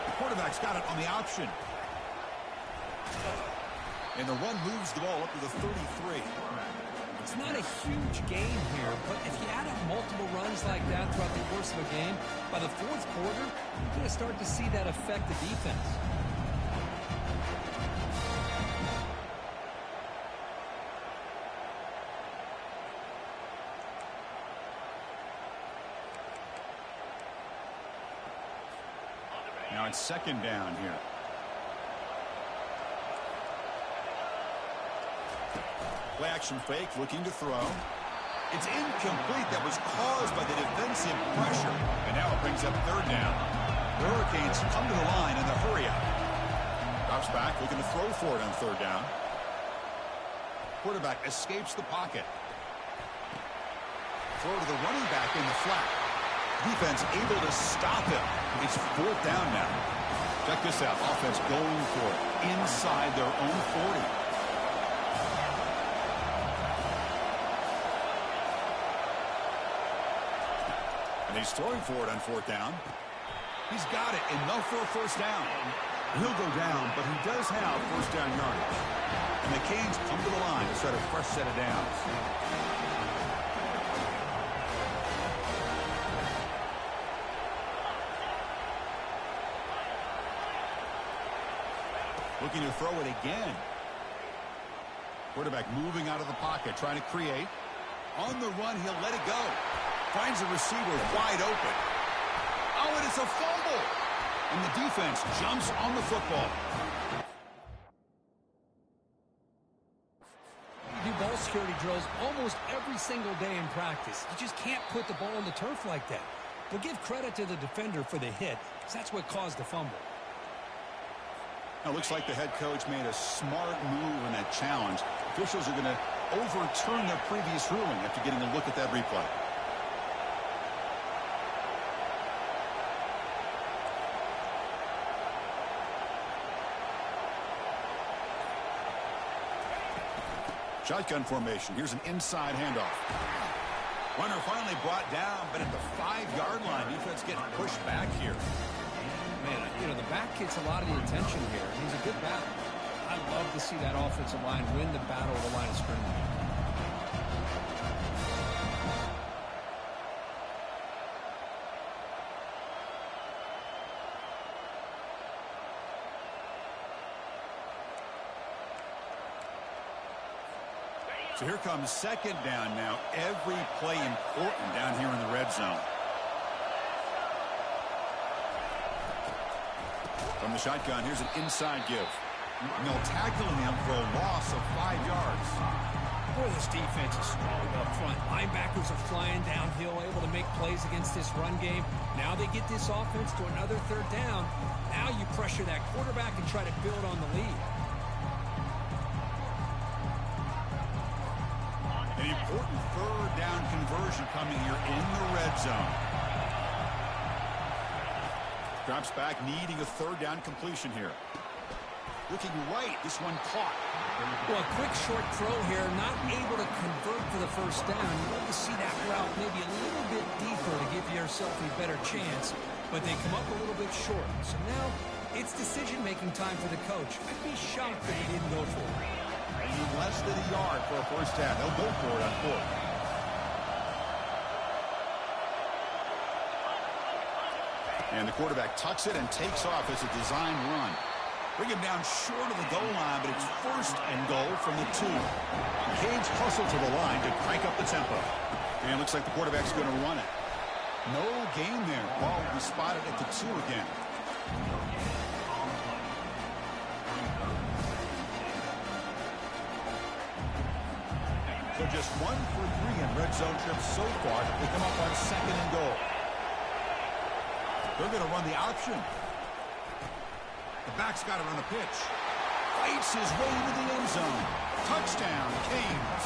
The quarterback's got it on the option. And the run moves the ball up to the 33. It's not a huge game here, but if you add up multiple runs like that throughout the course of a game, by the fourth quarter, you're going to start to see that affect the defense. Now it's second down here. Play action fake, looking to throw. It's incomplete. That was caused by the defensive pressure. And now it brings up third down. The Hurricanes come to the line in the hurry up. Drops back, looking to throw for it on third down. Quarterback escapes the pocket. Throw to the running back in the flat. Defense able to stop him. It's fourth down now. Check this out. Offense going for it inside their own 40. And he's throwing for it on fourth down. He's got it. Enough for a first down. He'll go down, but he does have first down yardage. And the Canes come to the line to start a fresh set of downs. Looking to throw it again. Quarterback moving out of the pocket, trying to create. On the run, he'll let it go. Finds the receiver wide open. Oh, and it's a fumble. And the defense jumps on the football. You do ball security drills almost every single day in practice. You just can't put the ball on the turf like that. But give credit to the defender for the hit, because that's what caused the fumble. Now, it looks like the head coach made a smart move in that challenge. Officials are going to overturn their previous ruling after getting a look at that replay. Shotgun formation. Here's an inside handoff. Runner finally brought down, but at the 5-yard line, defense getting pushed back here. Man, you know, the back gets a lot of the attention here. He's a good back. I love to see that offensive line win the battle of the line of scrimmage. So here comes second down now. Every play important down here in the red zone. From the shotgun, here's an inside give. And they'll tackle him for a loss of 5 yards. Boy, this defense is strong up front. Linebackers are flying downhill, able to make plays against this run game. Now they get this offense to another third down. Now you pressure that quarterback and try to build on the lead. An important third down conversion coming here in the red zone. Drops back, needing a third down completion here. Looking right, this one caught. Well, a quick short throw here, not able to convert for the first down. You love to see that route maybe a little bit deeper to give yourself a better chance, but they come up a little bit short. So now it's decision-making time for the coach. I'd be shocked if he didn't go for it. They need less than a yard for a first down. They'll go for it on fourth. And the quarterback tucks it and takes off as a design run. Bring him down short of the goal line, but it's first and goal from the 2. Canes hustle to the line to crank up the tempo. And it looks like the quarterback's going to run it. No gain there. Ball will be spotted at the 2 again. So just 1 for 3 in red zone trips so far. They come up on second and goal. They're going to run the option. The back's got it on the pitch. Fights his way into the end zone. Touchdown, Canes.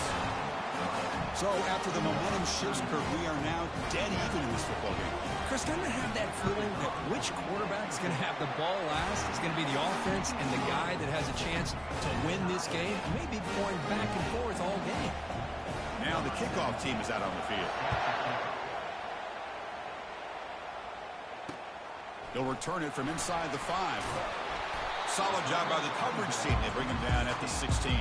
So after the momentum shifts, Kirk, we are now dead even in this football game. Chris, kind of have that feeling that which quarterback's going to have the ball last is going to be the offense, and the guy that has a chance to win this game may be going back and forth all game. Now the kickoff team is out on the field. They'll return it from inside the 5. Solid job by the coverage team. They bring him down at the 16.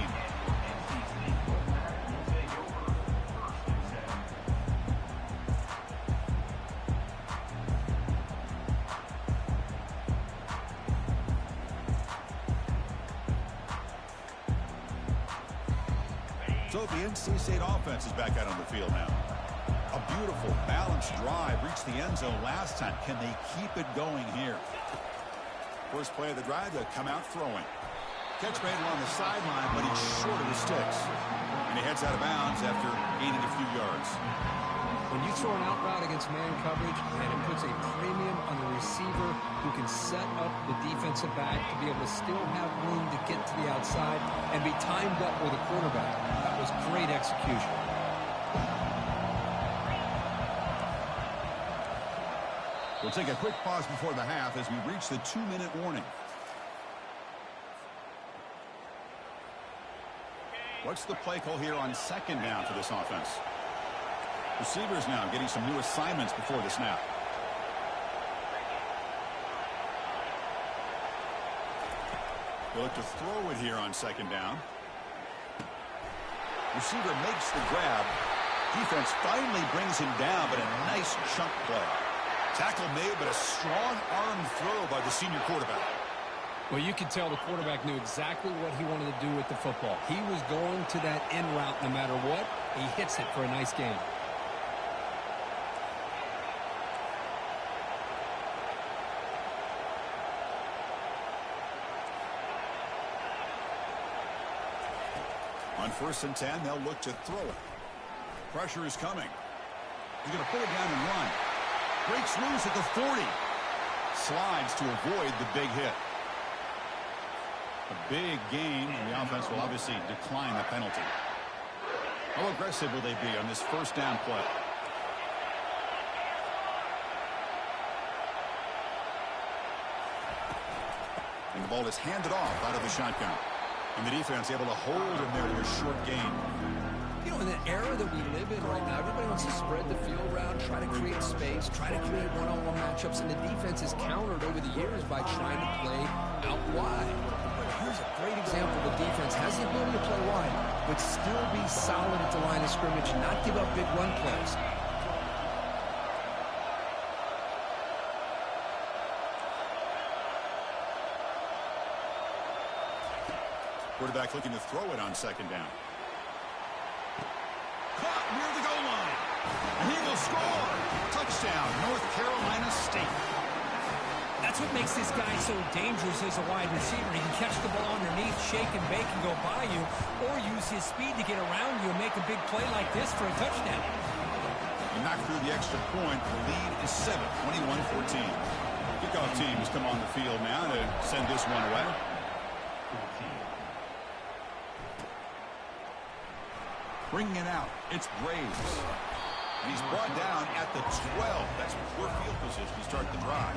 So the NC State offense is back out on the field now. A beautiful, balanced drive reached the end zone last time. Can they keep it going here? First play of the drive, they'll come out throwing. Catch made on the sideline, but he's short of the sticks. And he heads out of bounds after gaining a few yards. When you throw an out route against man coverage, and it puts a premium on the receiver who can set up the defensive back to be able to still have room to get to the outside and be timed up with a quarterback. That was great execution. We'll take a quick pause before the half as we reach the 2-minute warning. What's the play call here on second down for this offense? Receivers now getting some new assignments before the snap. They'll look to throw it here on second down. Receiver makes the grab. Defense finally brings him down, but a nice chunk play. Tackle made, but a strong arm throw by the senior quarterback. Well, you could tell the quarterback knew exactly what he wanted to do with the football. He was going to that in route no matter what. He hits it for a nice gain. On 1st and 10, they'll look to throw it. Pressure is coming. He's going to put it down and run. Breaks loose at the 40. Slides to avoid the big hit. A big gain, and the offense will obviously decline the penalty. How aggressive will they be on this first down play? And the ball is handed off out of the shotgun. And the defense able to hold him there to a short gain. You know, in the era that we live in right now, everybody wants to spread the field around, try to create space, try to create one-on-one matchups, and the defense is countered over the years by trying to play out wide. But here's a great example. The defense has the ability to play wide, but still be solid at the line of scrimmage and not give up big run plays. Quarterback looking to throw it on second down. Caught near the goal line. And he will score. Touchdown, North Carolina State. That's what makes this guy so dangerous as a wide receiver. He can catch the ball underneath, shake and bake and go by you, or use his speed to get around you and make a big play like this for a touchdown. He knocked through the extra point. The lead is 7, 21-14. Kickoff team has come on the field now to send this one away. Bringing it out, it's Braves. And he's brought down at the 12. That's poor field position to start the drive.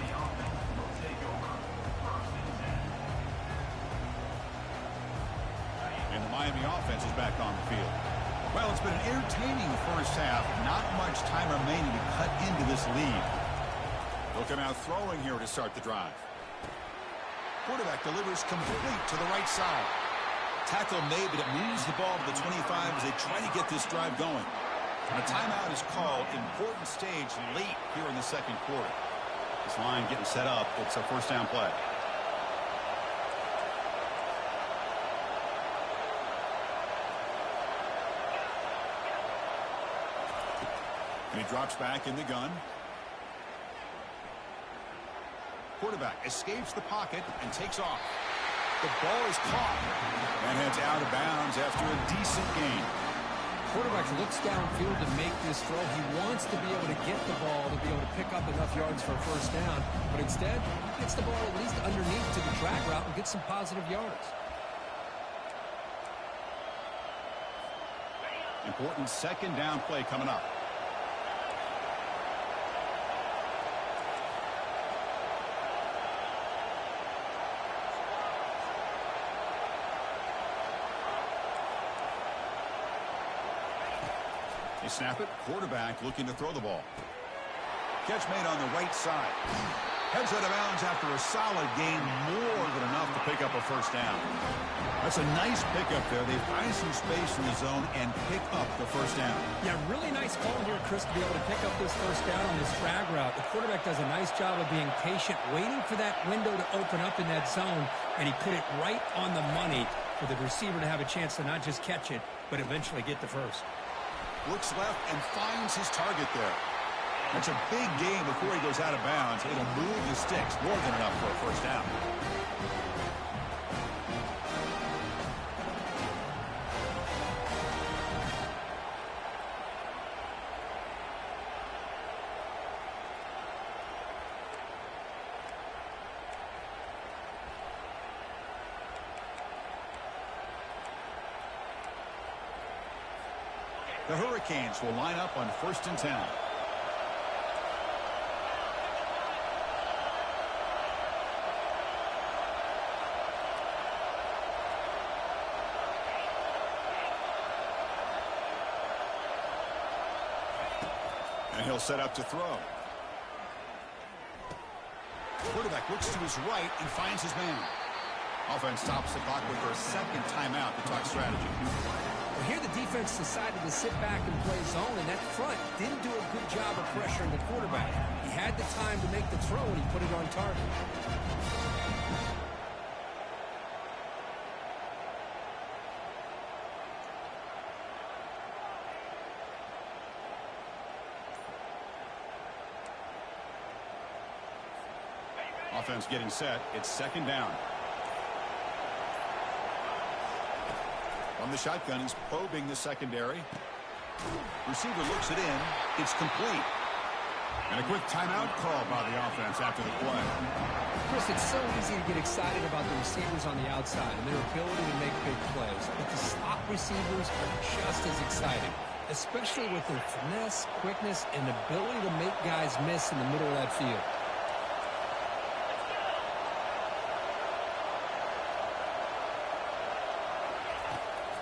And the Miami offense is back on the field. Well, it's been an entertaining first half. Not much time remaining to cut into this lead. They'll come out throwing here to start the drive. Quarterback delivers complete to the right side. Tackle made, but it moves the ball to the 25 as they try to get this drive going. And a timeout is called. Important stage late here in the second quarter. This line getting set up. It's a first down play. He drops back in the gun. Quarterback escapes the pocket and takes off. The ball is caught and heads out of bounds after a decent gain. Quarterback looks downfield to make this throw. He wants to be able to get the ball to be able to pick up enough yards for a first down, but instead he gets the ball at least underneath to the drag route and gets some positive yards. Important second down play coming up. They snap it. Quarterback looking to throw the ball. Catch made on the right side. Heads out of bounds after a solid gain, more than enough to pick up a first down. That's a nice pickup there. They find some space in the zone and pick up the first down. Yeah, really nice call here, Chris, to be able to pick up this first down on this drag route. The quarterback does a nice job of being patient, waiting for that window to open up in that zone, and he put it right on the money for the receiver to have a chance to not just catch it, but eventually get the first. Looks left and finds his target there. That's a big gain before he goes out of bounds. It'll move the sticks more than enough for a first down. The Hurricanes will line up on 1st and 10. And he'll set up to throw. Quarterback looks to his right and finds his man. Offense stops the clock with their second timeout to talk strategy. Well, here the defense decided to sit back and play zone, and that front didn't do a good job of pressuring the quarterback. He had the time to make the throw, and he put it on target. Offense getting set. It's second down. From the shotgun, he's probing the secondary. Receiver looks it in. It's complete. And a quick timeout call by the offense after the play. Chris, it's so easy to get excited about the receivers on the outside and their ability to make big plays. But the slot receivers are just as exciting, especially with their finesse, quickness, and ability to make guys miss in the middle of that field.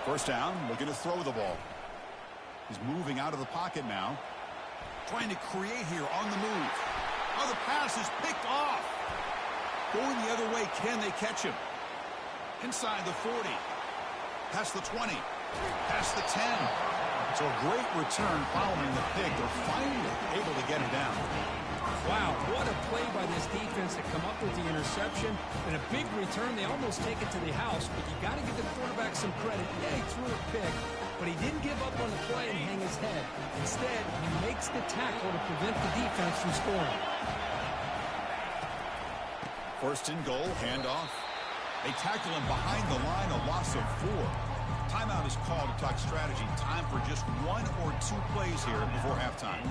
First down, looking to throw the ball. He's moving out of the pocket now. Trying to create here on the move. Oh, the pass is picked off. Going the other way, can they catch him? Inside the 40. Past the 20. Past the 10. So a great return following the pick. They're finally able to get him down. Wow, what a play by this defense to come up with the interception. And a big return. They almost take it to the house, but you got to give the quarterback some credit. Yeah, he threw a pick, but he didn't give up on the play and hang his head. Instead, he makes the tackle to prevent the defense from scoring. First and goal, handoff. They tackle him behind the line, a loss of 4. Timeout is called to talk strategy. Time for just 1 or 2 plays here before halftime.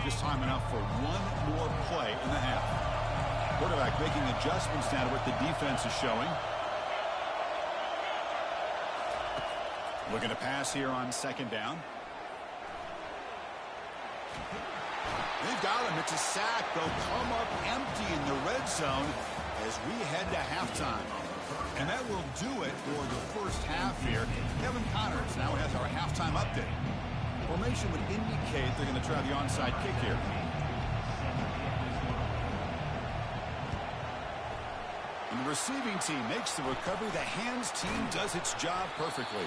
Just time enough for 1 more play in the half. Quarterback making adjustments now to what the defense is showing. Looking to pass here on second down. They've got him. It's a sack. They'll come up empty in the red zone as we head to halftime. And that will do it for the first half here. Kevin Connors now has our halftime update. Formation would indicate they're going to try the onside kick here. And the receiving team makes the recovery. The hands team does its job perfectly.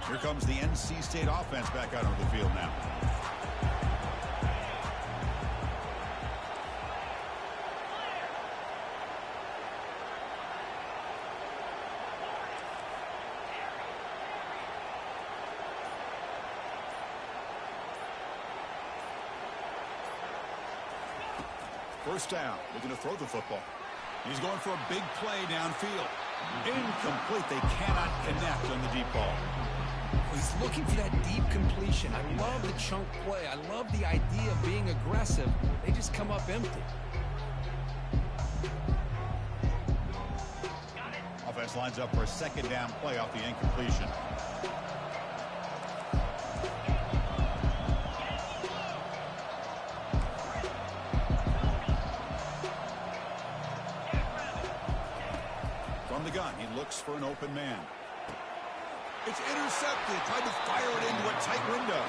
Here comes the NC State offense back out onto the field now. First down, looking to throw the football. He's going for a big play downfield. Incomplete. They cannot connect on the deep ball. He's looking for that deep completion. I love the chunk play. I love the idea of being aggressive. They just come up empty. Offense lines up for a second down play off the incompletion. From the gun, he looks for an open man. It's intercepted. Tried to fire it into a tight window.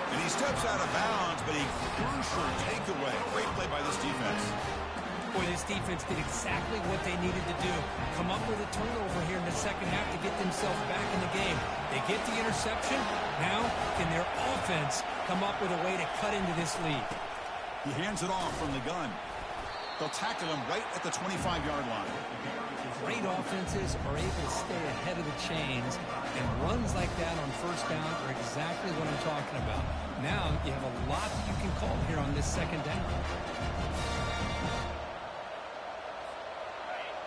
And he steps out of bounds, but a crucial takeaway. Great play by this defense. Boy, this defense did exactly what they needed to do. Come up with a turnover here in the second half to get themselves back in the game. They get the interception. Now, can their offense come up with a way to cut into this lead? He hands it off from the gun. They'll tackle him right at the 25-yard line. Great offenses are able to stay ahead of the chains, and runs like that on first down are exactly what I'm talking about. Now you have a lot that you can call here on this second down.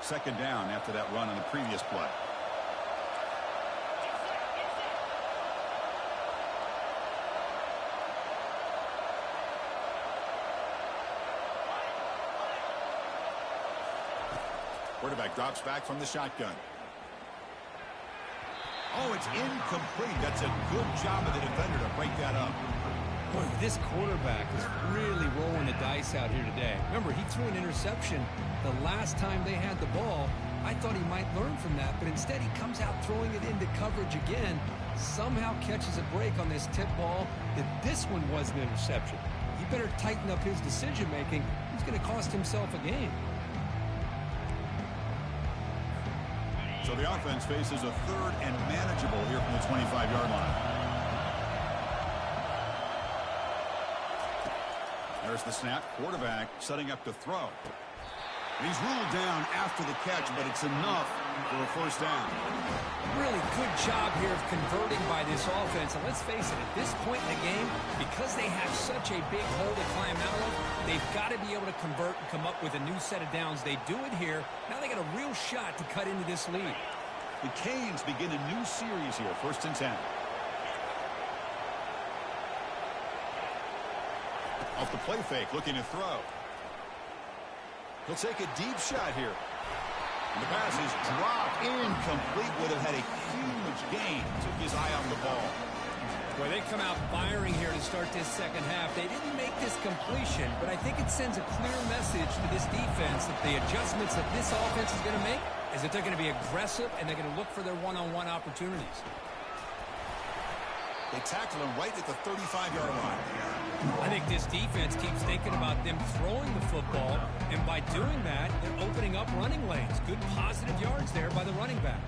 Second down after that run on the previous play. Quarterback drops back from the shotgun. Oh, it's incomplete. That's a good job of the defender to break that up. Boy, this quarterback is really rolling the dice out here today. Remember, he threw an interception the last time they had the ball. I thought he might learn from that, but instead he comes out throwing it into coverage again. Somehow catches a break on this tip ball that this one was an interception. He better tighten up his decision-making. He's going to cost himself a game. So the offense faces a third and manageable here from the 25-yard line. There's the snap. Quarterback setting up to throw. And he's ruled down after the catch, but it's enough for a first down. Really good job here of converting by this offense. And let's face it, at this point in the game, because they have such a big hole to climb out of, they've got to be able to convert and come up with a new set of downs. They do it here. Now they got a real shot to cut into this lead. The Canes begin a new series here, 1st and 10. Off the play fake, looking to throw. He'll take a deep shot here. And the pass is dropped. Incomplete. Would have had a huge gain. Took his eye off the ball. Boy, they come out firing here to start this second half. They didn't make this completion, but I think it sends a clear message to this defense that the adjustments that this offense is going to make is that they're going to be aggressive and they're going to look for their one-on-one opportunities. They tackle him right at the 35-yard line. I think this defense keeps thinking about them throwing the football, and by doing that, they're opening up running lanes. Good positive yards there by the running back.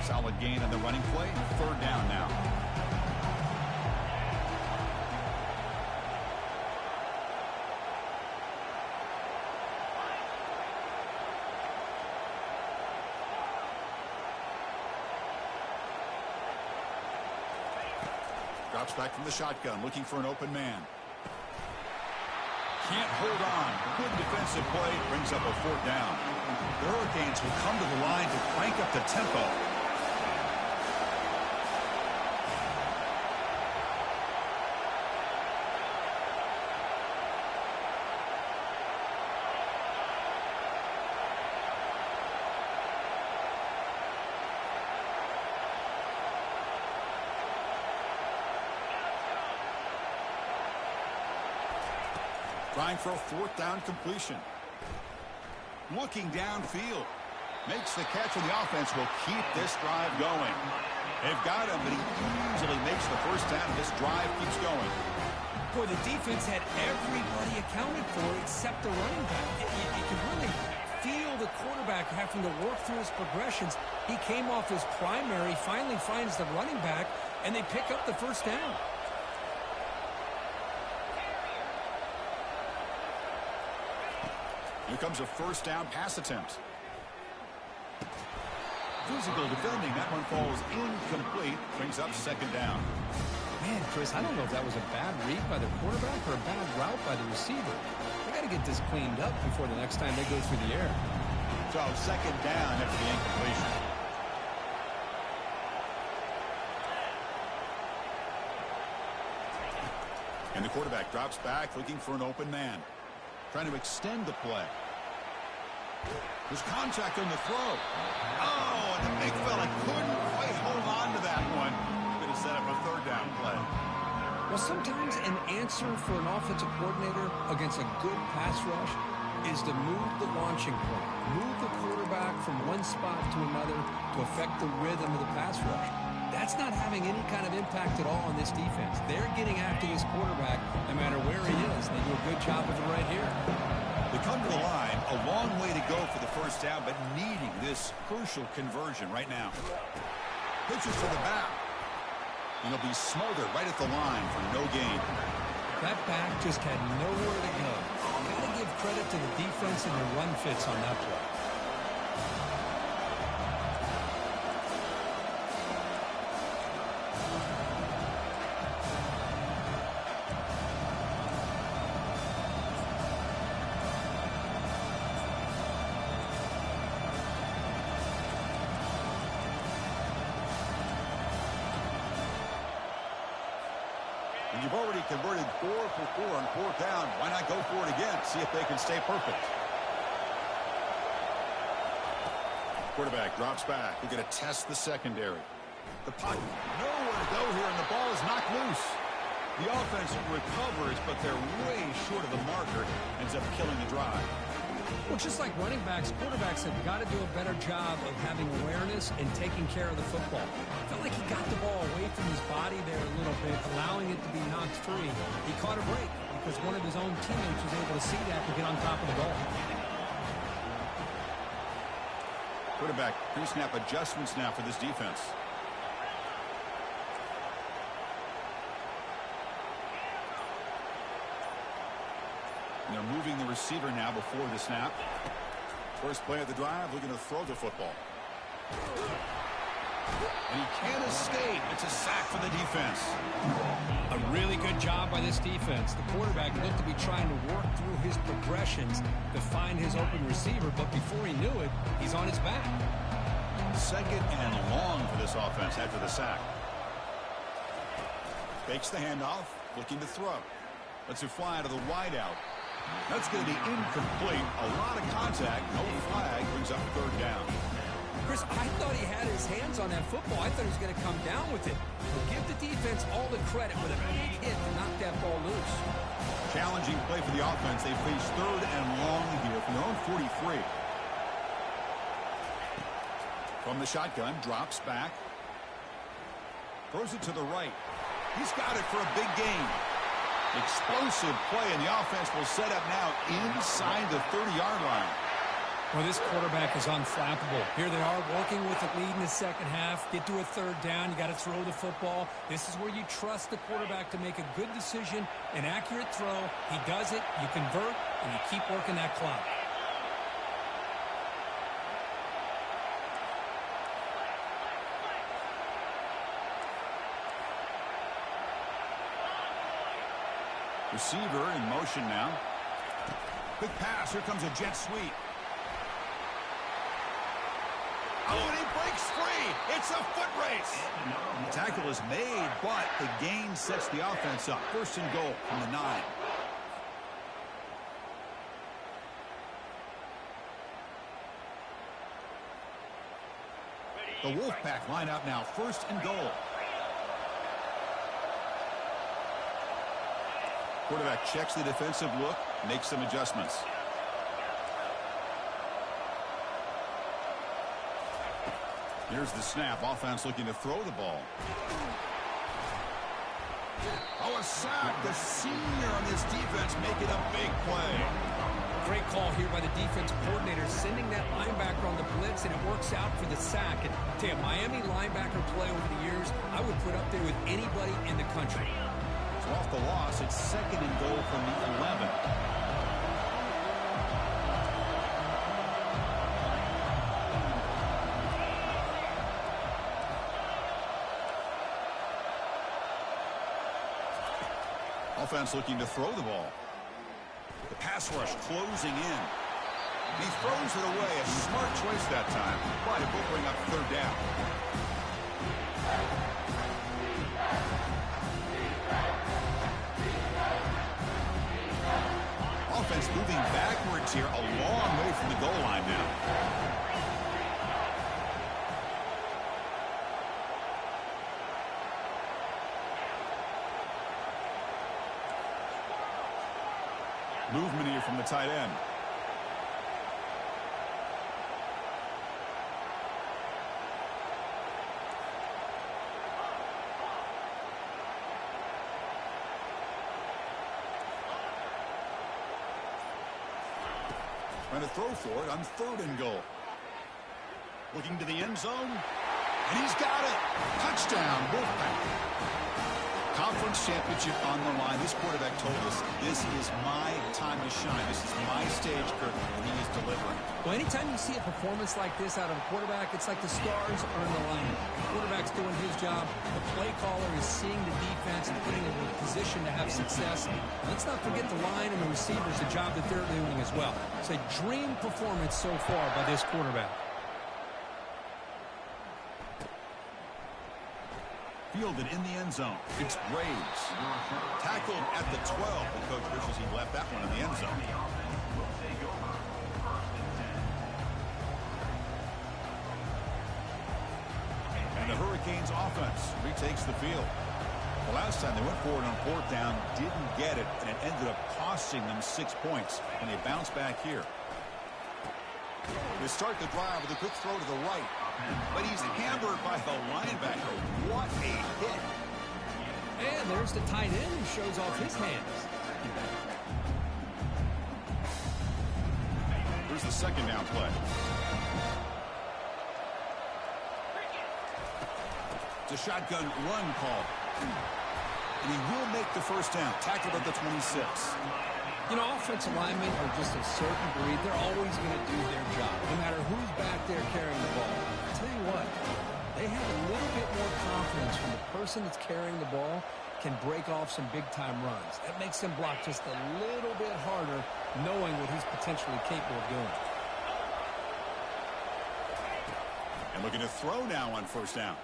Solid gain on the running play. Third down now. Drops back from the shotgun, looking for an open man. Can't hold on. Good defensive play. Brings up a fourth down. The Hurricanes will come to the line to crank up the tempo. Trying for a fourth down completion. Looking downfield. Makes the catch, and the offense will keep this drive going. They've got him, but he easily makes the first down. This drive keeps going. Boy, the defense had everybody accounted for except the running back. You could really feel the quarterback having to work through his progressions. He came off his primary, finally finds the running back, and they pick up the first down. Here comes a first down pass attempt. Physical defending. That one falls incomplete. Brings up second down. Man, Chris, I don't know if that was a bad read by the quarterback or a bad route by the receiver. They got to get this cleaned up before the next time they go through the air. So second down after the incompletion. And the quarterback drops back looking for an open man. Trying to extend the play. There's contact on the throw. Oh, and the big fella couldn't quite hold on to that one. Going to set up a third down play. Well, sometimes an answer for an offensive coordinator against a good pass rush is to move the launching point. Move the quarterback from one spot to another to affect the rhythm of the pass rush. That's not having any kind of impact at all on this defense. They're getting after this quarterback no matter where he is. They do a good job of it right here. They come to the line, a long way to go for the first down, but needing this crucial conversion right now. Pitches to the back. And he'll be smothered right at the line for no gain. That back just had nowhere to go. Got to give credit to the defense and their run fits on that play. And you've already converted 4 for 4 on 4th down. Why not go for it again? See if they can stay perfect. Quarterback drops back. We're going to test the secondary. The pocket, nowhere to go here, and the ball is knocked loose. The offense recovers, but they're way short of the marker. Ends up killing the drive. Well, just like running backs, quarterbacks have got to do a better job of having awareness and taking care of the football. I felt like he got the ball away from his body there a little bit, allowing it to be knocked free. He caught a break because one of his own teammates was able to see that and get on top of the ball. Quarterback pre-snap adjustments now for this defense. And they're moving the receiver now before the snap. First play of the drive, looking to throw the football. And he can't escape. It's a sack for the defense. A really good job by this defense. The quarterback looked to be trying to work through his progressions to find his open receiver, but before he knew it, he's on his back. Second and long for this offense after the sack. Fakes the handoff, looking to throw. Lets it fly to the wideout. That's going to be incomplete. A lot of contact, no flag, brings up third down. Chris, I thought he had his hands on that football. I thought he was going to come down with it. But give the defense all the credit with a big hit to knock that ball loose. Challenging play for the offense. They face third and long here from their own 43. From the shotgun, drops back. Throws it to the right. He's got it for a big gain. Explosive play, and the offense will set up now inside the 30-yard line. Well, this quarterback is unflappable. Here they are working with the lead in the second half. Get to a third down. You got to throw the football. This is where you trust the quarterback to make a good decision, an accurate throw. He does it, you convert, and you keep working that clock. Receiver in motion now. Quick pass. Here comes a jet sweep. Oh, and he breaks free. It's a foot race. The tackle is made, but the gain sets the offense up. First and goal from the 9. The Wolfpack line out now. First and goal. Quarterback checks the defensive look, makes some adjustments. Here's the snap. Offense looking to throw the ball. Oh, a sack. The senior on this defense making a big play. Great call here by the defense coordinator, sending that linebacker on the blitz, and it works out for the sack. And tell you, Miami linebacker play over the years, I would put up there with anybody in the country. So off the loss, it's 2nd and goal from the 11. Offense looking to throw the ball. The pass rush closing in. He throws it away. A smart choice that time. But it will bring up 3rd down. Offense moving backwards here, a long way from the goal line now. Movement here from the tight end. Trying to throw for it on 3rd and goal. Looking to the end zone. And he's got it. Touchdown, Wolfpack. Conference championship on the line. This quarterback told us, this is my time to shine. This is my stage curtain, and he is delivering. Well, anytime you see a performance like this out of a quarterback, it's like the stars are in alignment. The quarterback's doing his job. The play caller is seeing the defense and putting it in a position to have success. And let's not forget the line and the receivers, the job that they're doing as well. It's a dream performance so far by this quarterback. Fielded in the end zone. It's Graves. Tackled at the 12. The coach wishes he left that one in the end zone. And the Hurricanes offense retakes the field. The last time they went forward on 4th down, didn't get it, and it ended up costing them 6 points. And they bounce back here. They start the drive with a quick throw to the right. But he's hammered by the linebacker. What a hit. And there's the tight end who shows off his hands. Here's the 2nd down play. It's a shotgun run call. And he will make the 1st down. Tackled at the 26. You know, offensive linemen are just a certain breed. They're always going to do their job, no matter who's back there carrying the ball. I'll tell you what, they have a little bit more confidence when the person that's carrying the ball can break off some big-time runs. That makes them block just a little bit harder, knowing what he's potentially capable of doing. And looking to throw now on 1st down.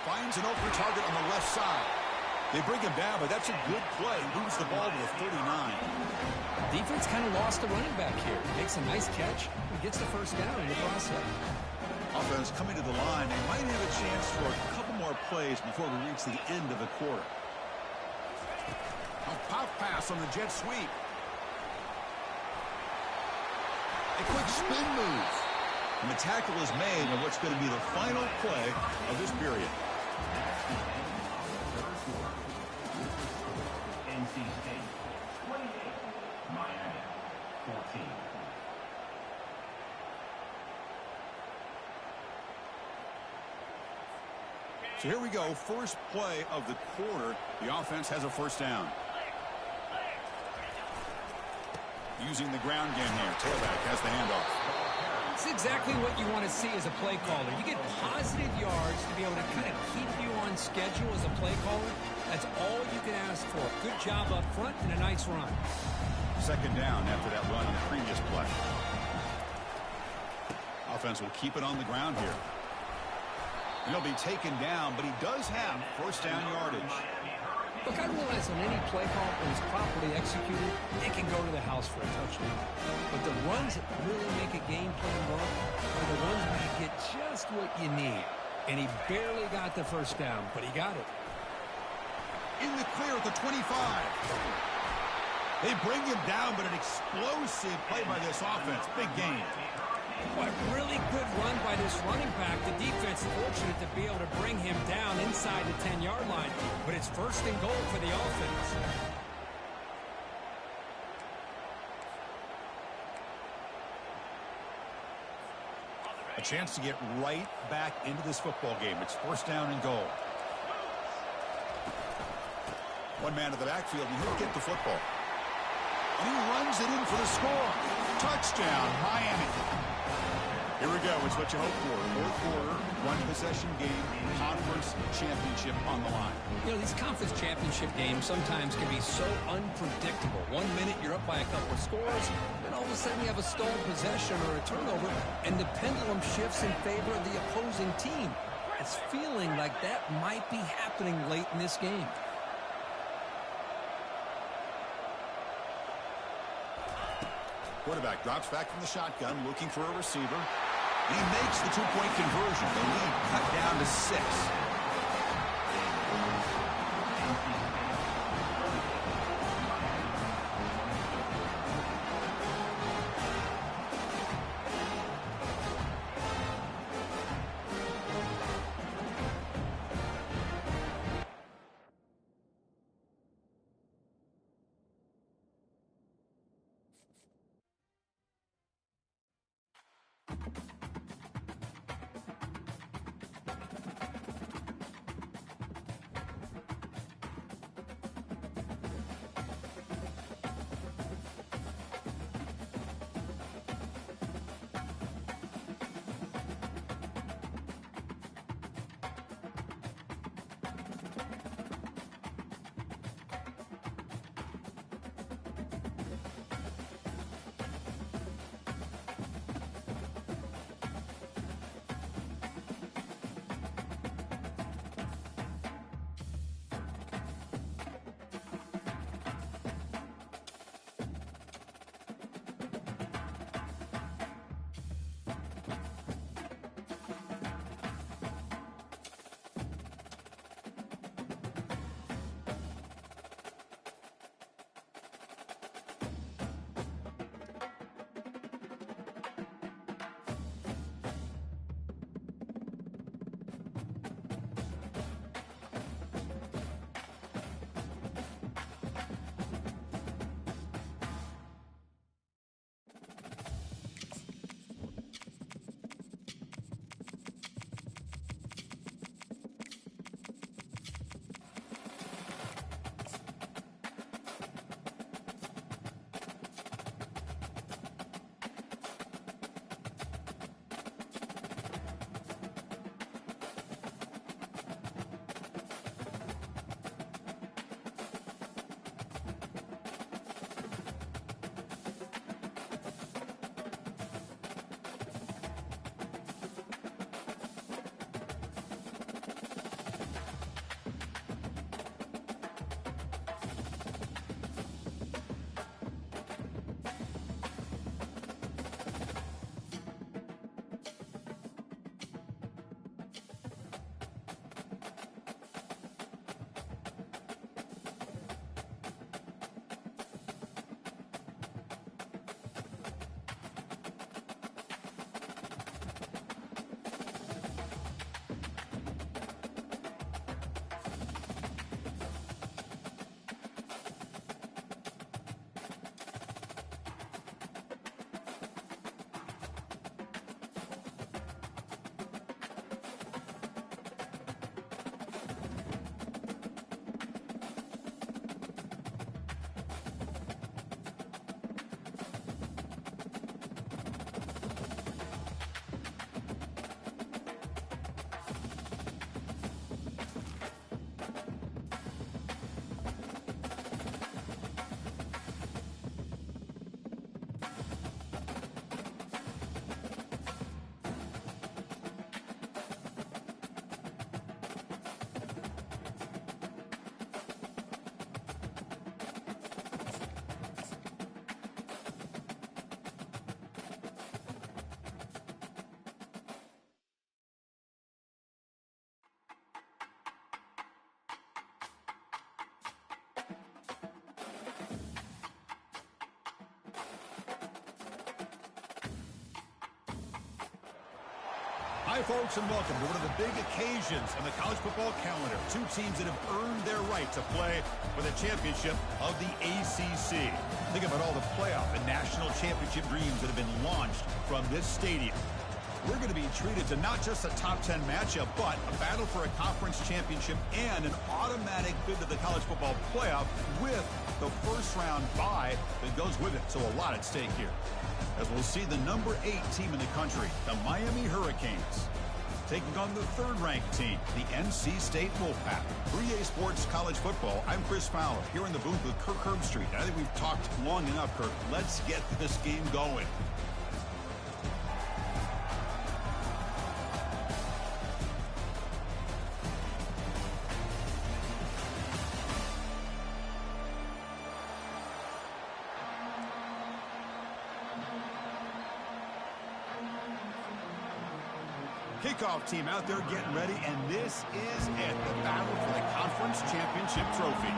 Finds an open target on the left side. They bring him down, but that's a good play. Moves the ball to the 39. Defense kind of lost the running back here. Makes a nice catch and gets the 1st down in the process. Offense coming to the line. They might have a chance for a couple more plays before we reach the end of the quarter. A pop pass on the jet sweep. A quick spin move. And the tackle is made on what's going to be the final play of this period. NC State 28, Miami 14. So here we go. First play of the quarter. The offense has a 1st down. Using the ground game here. Tailback has the handoff. It's exactly what you want to see as a play caller. You get positive yards to be able to kind of keep you on schedule as a play caller. That's all you can ask for. Good job up front and a nice run. 2nd down after that run on the previous play. Offense will keep it on the ground here. He'll be taken down, but he does have 1st down yardage. Look, I realize on any play call, when it's properly executed, it can go to the house for a touchdown. But the runs that really make a game plan work are the ones where you get just what you need. And he barely got the 1st down, but he got it. In the clear at the 25. They bring him down, but an explosive play by this offense. Big game. What really good run by this running back. The defense fortunate to be able to bring him down inside the 10-yard line. But it's first and goal for the offense. A chance to get right back into this football game. It's first down and goal. One man to the backfield, and he'll get the football. And he runs it in for the score. Touchdown, Miami. Here we go. It's what you hope for. Fourth quarter, one-possession game, conference championship on the line. You know, these conference championship games sometimes can be so unpredictable. 1 minute you're up by a couple of scores, then all of a sudden you have a stolen possession or a turnover, and the pendulum shifts in favor of the opposing team. It's feeling like that might be happening late in this game. Quarterback drops back from the shotgun, looking for a receiver. He makes the two-point conversion. The lead cut down to 6. Hi, folks, and welcome to one of the big occasions on the college football calendar. Two teams that have earned their right to play for the championship of the ACC. Think about all the playoff and national championship dreams that have been launched from this stadium. We're going to be treated to not just a top 10 matchup, but a battle for a conference championship and an automatic bid to the college football playoff with the first-round bye that goes with it. So a lot at stake here, as we'll see the number 8 team in the country, the Miami Hurricanes, taking on the third-ranked team, the NC State Wolfpack. For EA Sports College Football, I'm Chris Fowler, here in the booth with Kirk Herbstreit. I think we've talked long enough, Kirk. Let's get this game going. Kickoff team out there getting ready, and this is it, the battle for the conference championship trophy.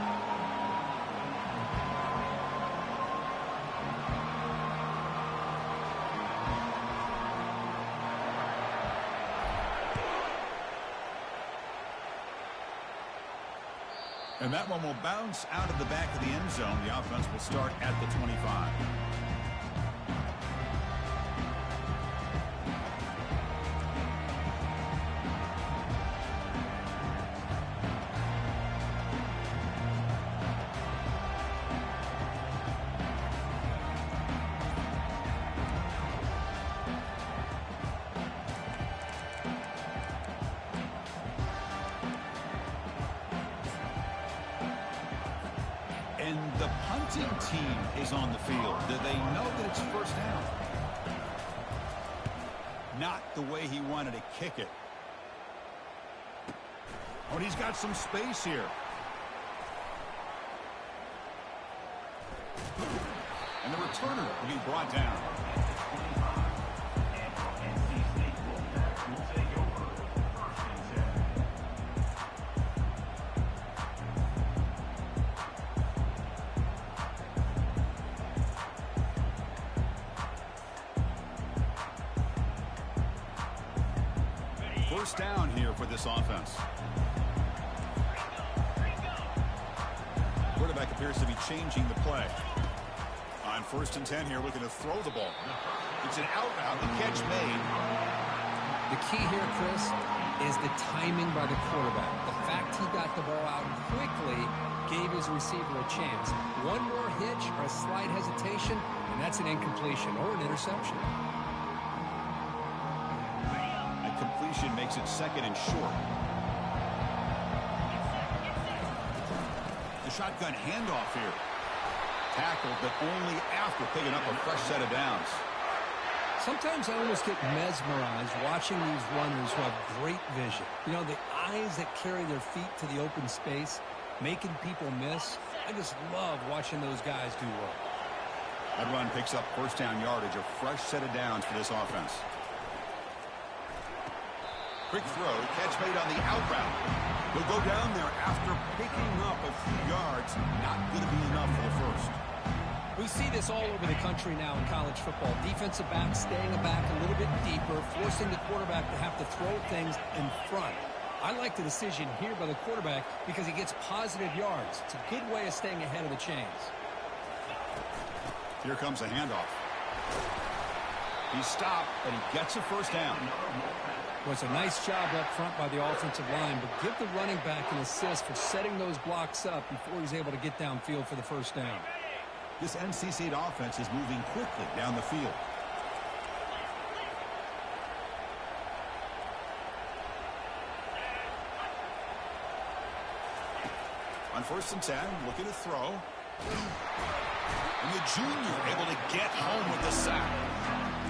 And that one will bounce out of the back of the end zone. The offense will start at the 25. And the punting team is on the field. Do they know that it's first down? Not the way he wanted to kick it. Oh, and he's got some space here. And the returner will be brought down. First down here for this offense. Quarterback appears to be changing the play. On 1st and 10 here, looking to throw the ball. It's an out route, the catch made. The key here, Chris, is the timing by the quarterback. The fact he got the ball out quickly gave his receiver a chance. One more hitch or a slight hesitation, and that's an incompletion or an interception. Completion makes it 2nd and short. The shotgun handoff here. Tackled, but only after picking up a fresh set of downs. Sometimes I almost get mesmerized watching these runners who have great vision. You know, the eyes that carry their feet to the open space, making people miss. I just love watching those guys do work. That run picks up first down yardage, a fresh set of downs for this offense. Quick throw, catch made on the out route. He'll go down there after picking up a few yards. Not going to be enough for the first. We see this all over the country now in college football. Defensive backs staying back a little bit deeper, forcing the quarterback to have to throw things in front. I like the decision here by the quarterback because he gets positive yards. It's a good way of staying ahead of the chains. Here comes a handoff. He's stopped, but he gets a first down. Well, it's a nice job up front by the offensive line, but give the running back an assist for setting those blocks up before he's able to get downfield for the first down. This NC State offense is moving quickly down the field. On 1st and 10, looking to throw. And the junior able to get home with the sack.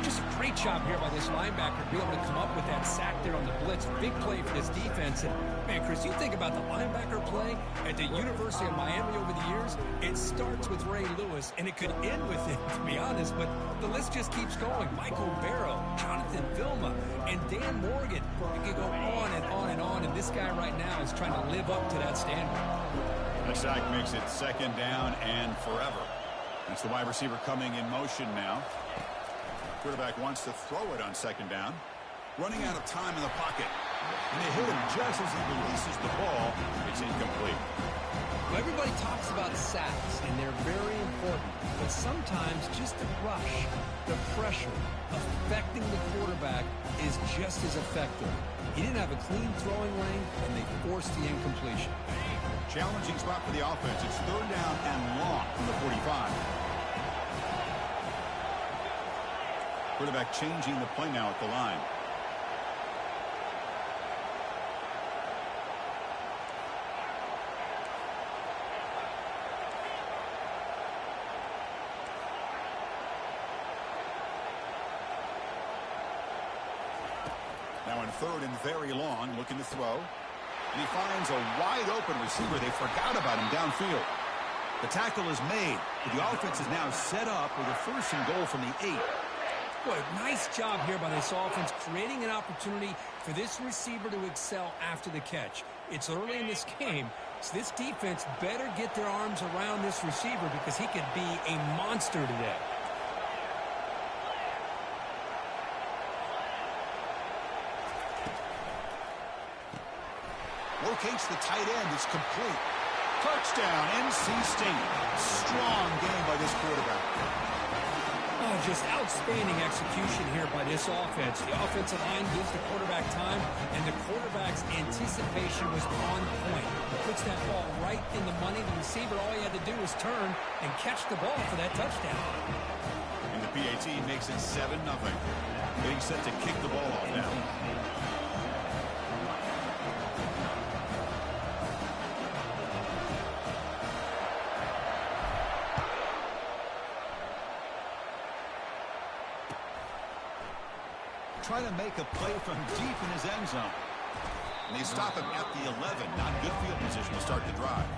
Just a great job here by this linebacker to be able to come up with that sack there on the blitz. Big play for this defense. And, man, Chris, you think about the linebacker play at the University of Miami over the years, it starts with Ray Lewis, and it could end with it, to be honest, but the list just keeps going. Michael Barrow, Jonathan Vilma, and Dan Morgan. You can go on and on and on, and this guy right now is trying to live up to that standard. The sack makes it 2nd down and forever. That's the wide receiver coming in motion now. Quarterback wants to throw it on 2nd down. Running out of time in the pocket. And they hit him just as he releases the ball. It's incomplete. Well, everybody talks about sacks, and they're very important. But sometimes just the rush, the pressure, affecting the quarterback is just as effective. He didn't have a clean throwing lane, and they forced the incompletion. Challenging spot for the offense. It's third down and long from the 45. Quarterback changing the play now at the line. Now in third and very long, looking to throw. And he finds a wide-open receiver. They forgot about him downfield. The tackle is made. But the offense is now set up with a first and goal from the 8. Boy, nice job here by this offense, creating an opportunity for this receiver to excel after the catch. It's early in this game, so this defense better get their arms around this receiver because he could be a monster today. Locates the tight end. It's complete. Touchdown, NC State. Strong game by this quarterback. Oh, just outstanding execution here by this offense. The offensive line gives the quarterback time, and the quarterback's anticipation was on point. Puts that ball right in the money. The receiver, all he had to do was turn and catch the ball for that touchdown. And the PAT makes it 7-0. Getting set to kick the ball off now. Trying to make a play from deep in his end zone. And they stop him at the 11. Not good field position to start the drive.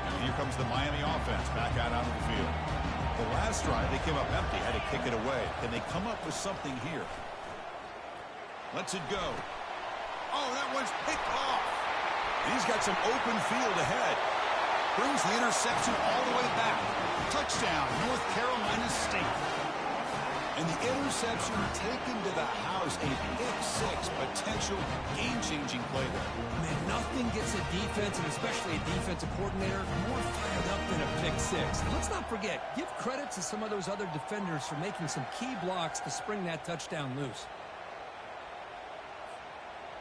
And here comes the Miami offense back out onto the field. The last drive, they came up empty, had to kick it away. Can they come up with something here? Lets it go. Oh, that one's picked off. And he's got some open field ahead. Brings the interception all the way back. Touchdown, North Carolina State. And the interception taken to the house. A pick-6 potential game-changing play there. Man, nothing gets a defense, and especially a defensive coordinator, more fired up than a pick-6. And let's not forget, give credit to some of those other defenders for making some key blocks to spring that touchdown loose.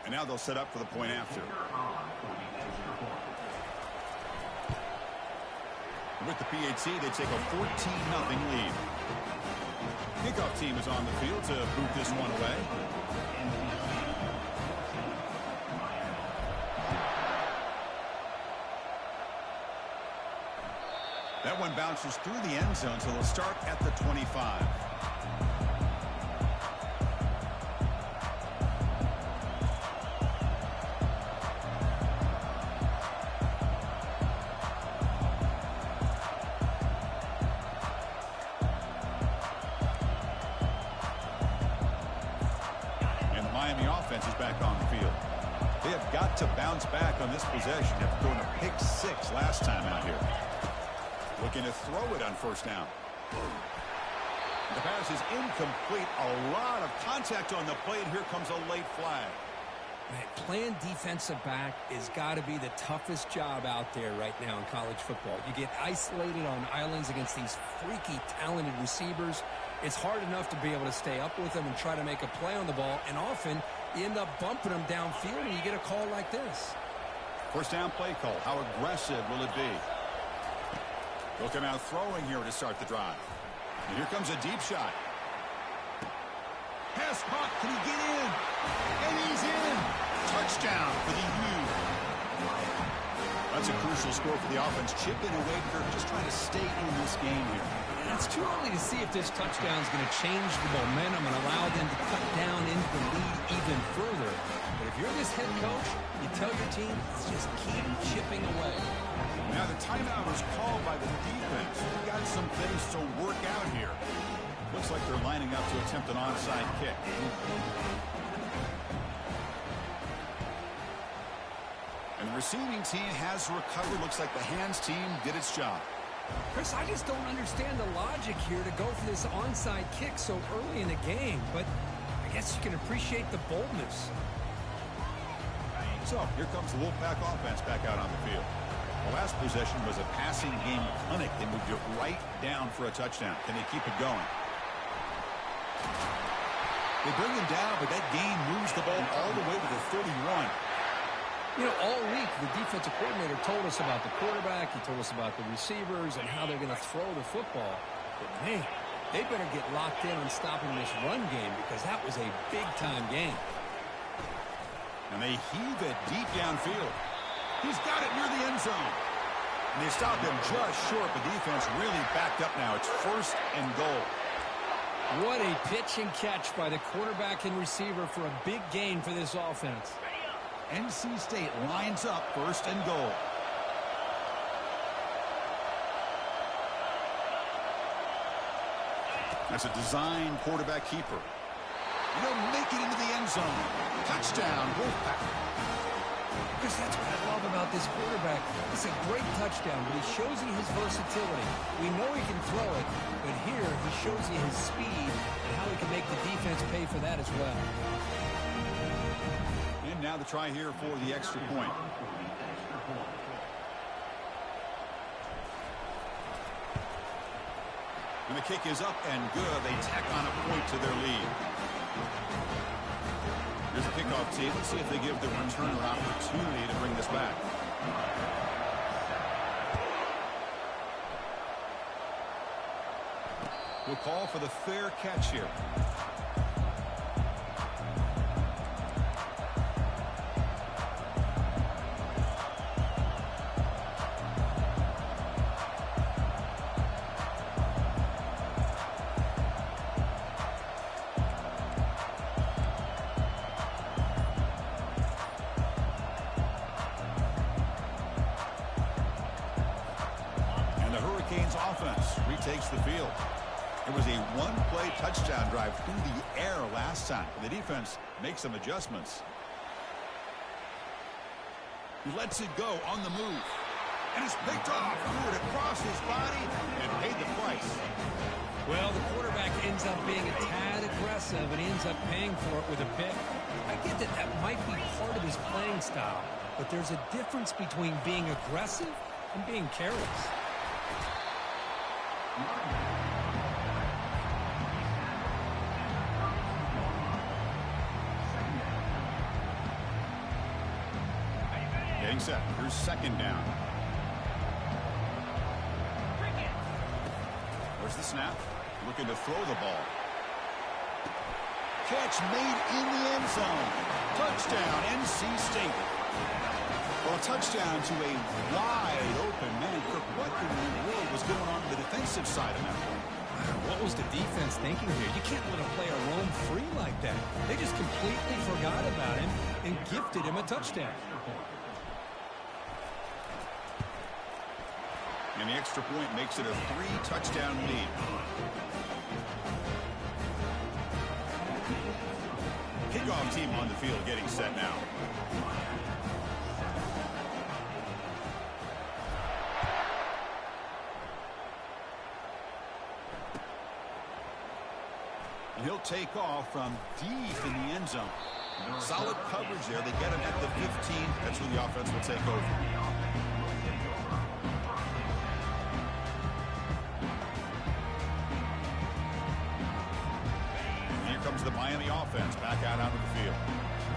And now they'll set up for the point after. With the PAT, they take a 14-0 lead. Kickoff team is on the field to boot this one away. That one bounces through the end zone, so they'll start at the 25. Is back on the field. They have got to bounce back on this possession after throwing a pick-6 last time out here. Looking to throw it on first down. The pass is incomplete. A lot of contact on the play, and here comes a late flag. Man, playing defensive back has got to be the toughest job out there right now in college football. You get isolated on islands against these freaky, talented receivers. It's hard enough to be able to stay up with them and try to make a play on the ball, and often you end up bumping them downfield and you get a call like this. First down play call. How aggressive will it be? They'll come out throwing here to start the drive. And here comes a deep shot. Pass caught. Can he get in? And he's in. Touchdown for the U. That's a crucial score for the offense. Chipping away, Kirk, just trying to stay in this game here. And it's too early to see if this touchdown is going to change the momentum and allow them to cut down into the lead even further. But if you're this head coach, you tell your team, just keep chipping away. Now the timeout is called by the defense. We've got some things to work out here. Looks like they're lining up to attempt an onside kick. receiving team has recovered. Looks like the hands team did its job. Chris, I just don't understand the logic here to go for this onside kick so early in the game, but I guess you can appreciate the boldness. So here comes the Wolfpack offense back out on the field. The last possession was a passing game clinic. They moved it right down for a touchdown. Can they keep it going? They bring him down, but that gain moves the ball all the way to the 31. You know, all week, the defensive coordinator told us about the quarterback. He told us about the receivers and how they're going to throw the football. But, man, they better get locked in on stopping this run game because that was a big-time game. And they heave it deep downfield. He's got it near the end zone. And they stop him just short. The defense really backed up now. It's 1st and goal. What a pitch and catch by the quarterback and receiver for a big gain for this offense. NC State lines up 1st and goal. That's a design quarterback keeper. They'll make it into the end zone. Touchdown, Wolfpack. Chris, that's what I love about this quarterback. It's a great touchdown, but he shows you his versatility. We know he can throw it, but here he shows you his speed and how he can make the defense pay for that as well. And now the try here for the extra point. And the kick is up and good. They tack on a point to their lead. Here's a kickoff team. Let's see if they give the returner opportunity to bring this back. We'll call for the fair catch here. Offense retakes the field. It was a one-play touchdown drive through the air last time. The defense makes some adjustments. He lets it go on the move. And it's picked off. Threw it across his body and paid the price. Well, the quarterback ends up being a tad aggressive, and he ends up paying for it with a pick. I get that that might be part of his playing style, but there's a difference between being aggressive and being careless. Getting set. Here's 2nd down. Where's the snap? Looking to throw the ball. Catch made in the end zone. Touchdown, NC State. Well, a touchdown to a wide open man. What in the world was going on the defensive side of that play? What was the defense thinking here? You can't let a player roam free like that. They just completely forgot about him and gifted him a touchdown. And the extra point makes it a 3-touchdown lead. Kickoff team on the field getting set now. And he'll take off from deep in the end zone. Solid coverage there. They get him at the 15. That's where the offense will take over. The Miami offense back out onto the field.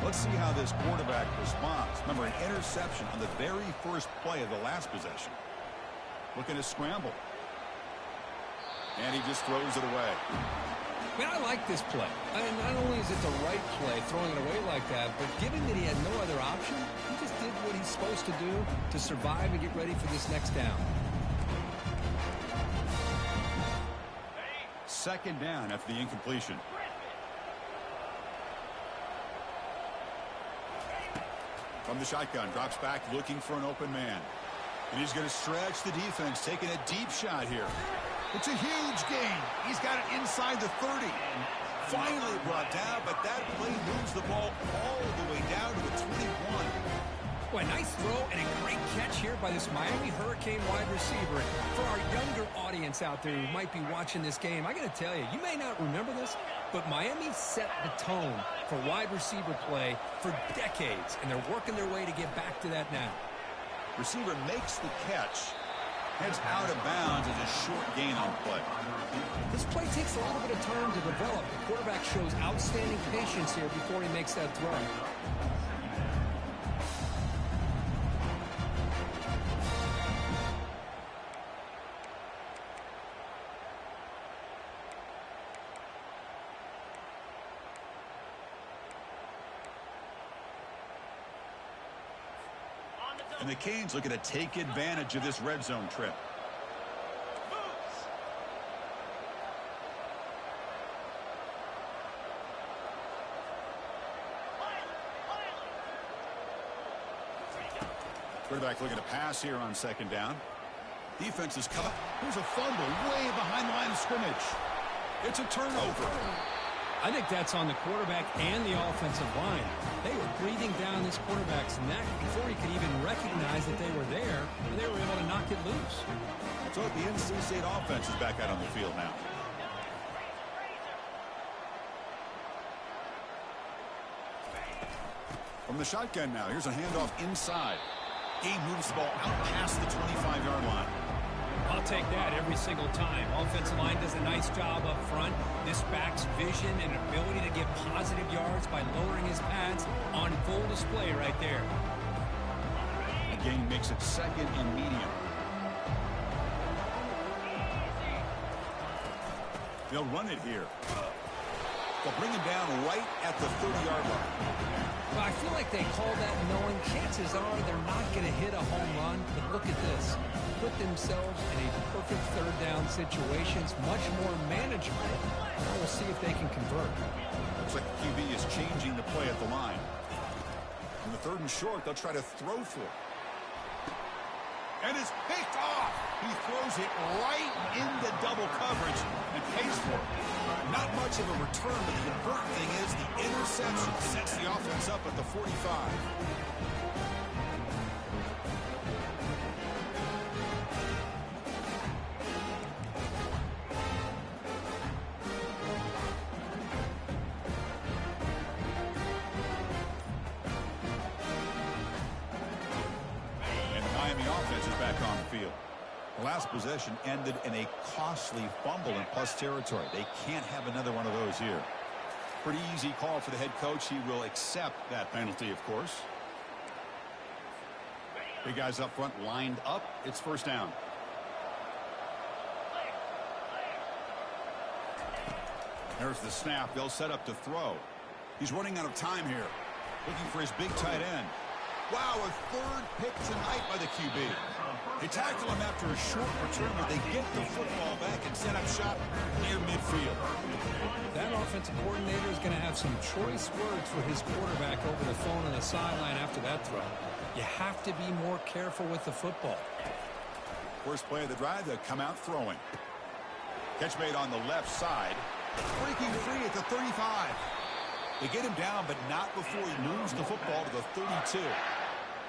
Let's see how this quarterback responds. Remember, an interception on the very first play of the last possession. Looking to scramble. And he just throws it away. Man, I like this play. I mean, not only is it the right play, throwing it away like that, but given that he had no other option, he just did what he's supposed to do to survive and get ready for this next down. 2nd down after the incompletion. From the shotgun, drops back looking for an open man. And he's going to stretch the defense, taking a deep shot here. It's a huge gain. He's got it inside the 30. Finally brought down, but that play moves the ball all the way down to the 21. Boy, nice throw and a great catch here by this Miami Hurricane wide receiver. For our younger audience out there who might be watching this game, I got to tell you, you may not remember this, but Miami set the tone for wide receiver play for decades, and they're working their way to get back to that now. Receiver makes the catch. Heads out of bounds as a short gain on play. This play takes a little bit of time to develop. The quarterback shows outstanding patience here before he makes that throw. And the Canes looking to take advantage of this red zone trip. Quarterback looking to pass here on second down. Defense is coming. Here's a fumble way behind the line of scrimmage. It's a turnover. I think that's on the quarterback and the offensive line. They were breathing down this quarterback's neck before he could even recognize that they were there, and they were able to knock it loose. So the NC State offense is back out on the field now. From the shotgun now, here's a handoff inside. Game moves the ball out past the 25-yard line. I'll take that every single time. Offensive line does a nice job up front. This back's vision and ability to get positive yards by lowering his pads on full display right there. The game makes it second and medium. They'll run it here. They'll bring him down right at the 30-yard line. Well, I feel like they call that knowing chances are they're not going to hit a home run. But look at this. Put themselves in a perfect third down situation. It's much more manageable. Now we'll see if they can convert. Looks like the QB is changing the play at the line. In the third and short, they'll try to throw for it. And it's picked off. He throws it right into double coverage and pays for it. Not much of a return, but the important thing is the interception sets the offense up at the 45. The last possession ended in a costly fumble in plus territory. They can't have another one of those here. Pretty easy call for the head coach. He will accept that penalty, of course. Big guys up front lined up. It's first down. There's the snap. They'll set up to throw. He's running out of time here. Looking for his big tight end. Wow, a third pick tonight by the QB. They tackle him after a short return, but they get the football back and set up shop near midfield. That offensive coordinator is going to have some choice words for his quarterback over the phone on the sideline after that throw. You have to be more careful with the football. First play of the drive, they'll come out throwing. Catch made on the left side. Breaking free at the 35. They get him down, but not before he moves the football to the 32.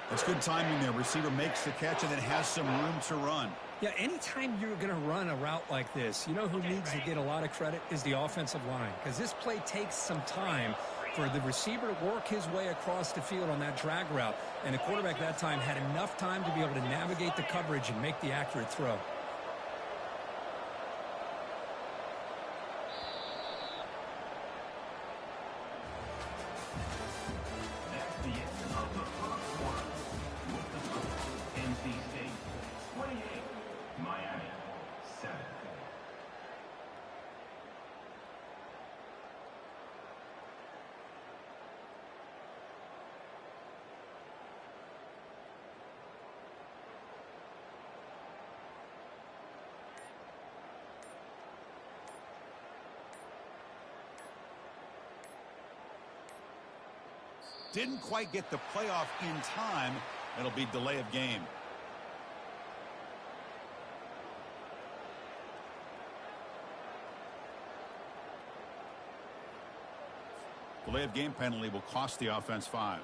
That's good timing there. Receiver makes the catch and then has some room to run. Yeah, anytime you're going to run a route like this, you know who needs to get a lot of credit is the offensive line. Because this play takes some time for the receiver to work his way across the field on that drag route. And the quarterback that time had enough time to be able to navigate the coverage and make the accurate throw. Didn't quite get the playoff in time. It'll be delay of game. Delay of game penalty will cost the offense 5.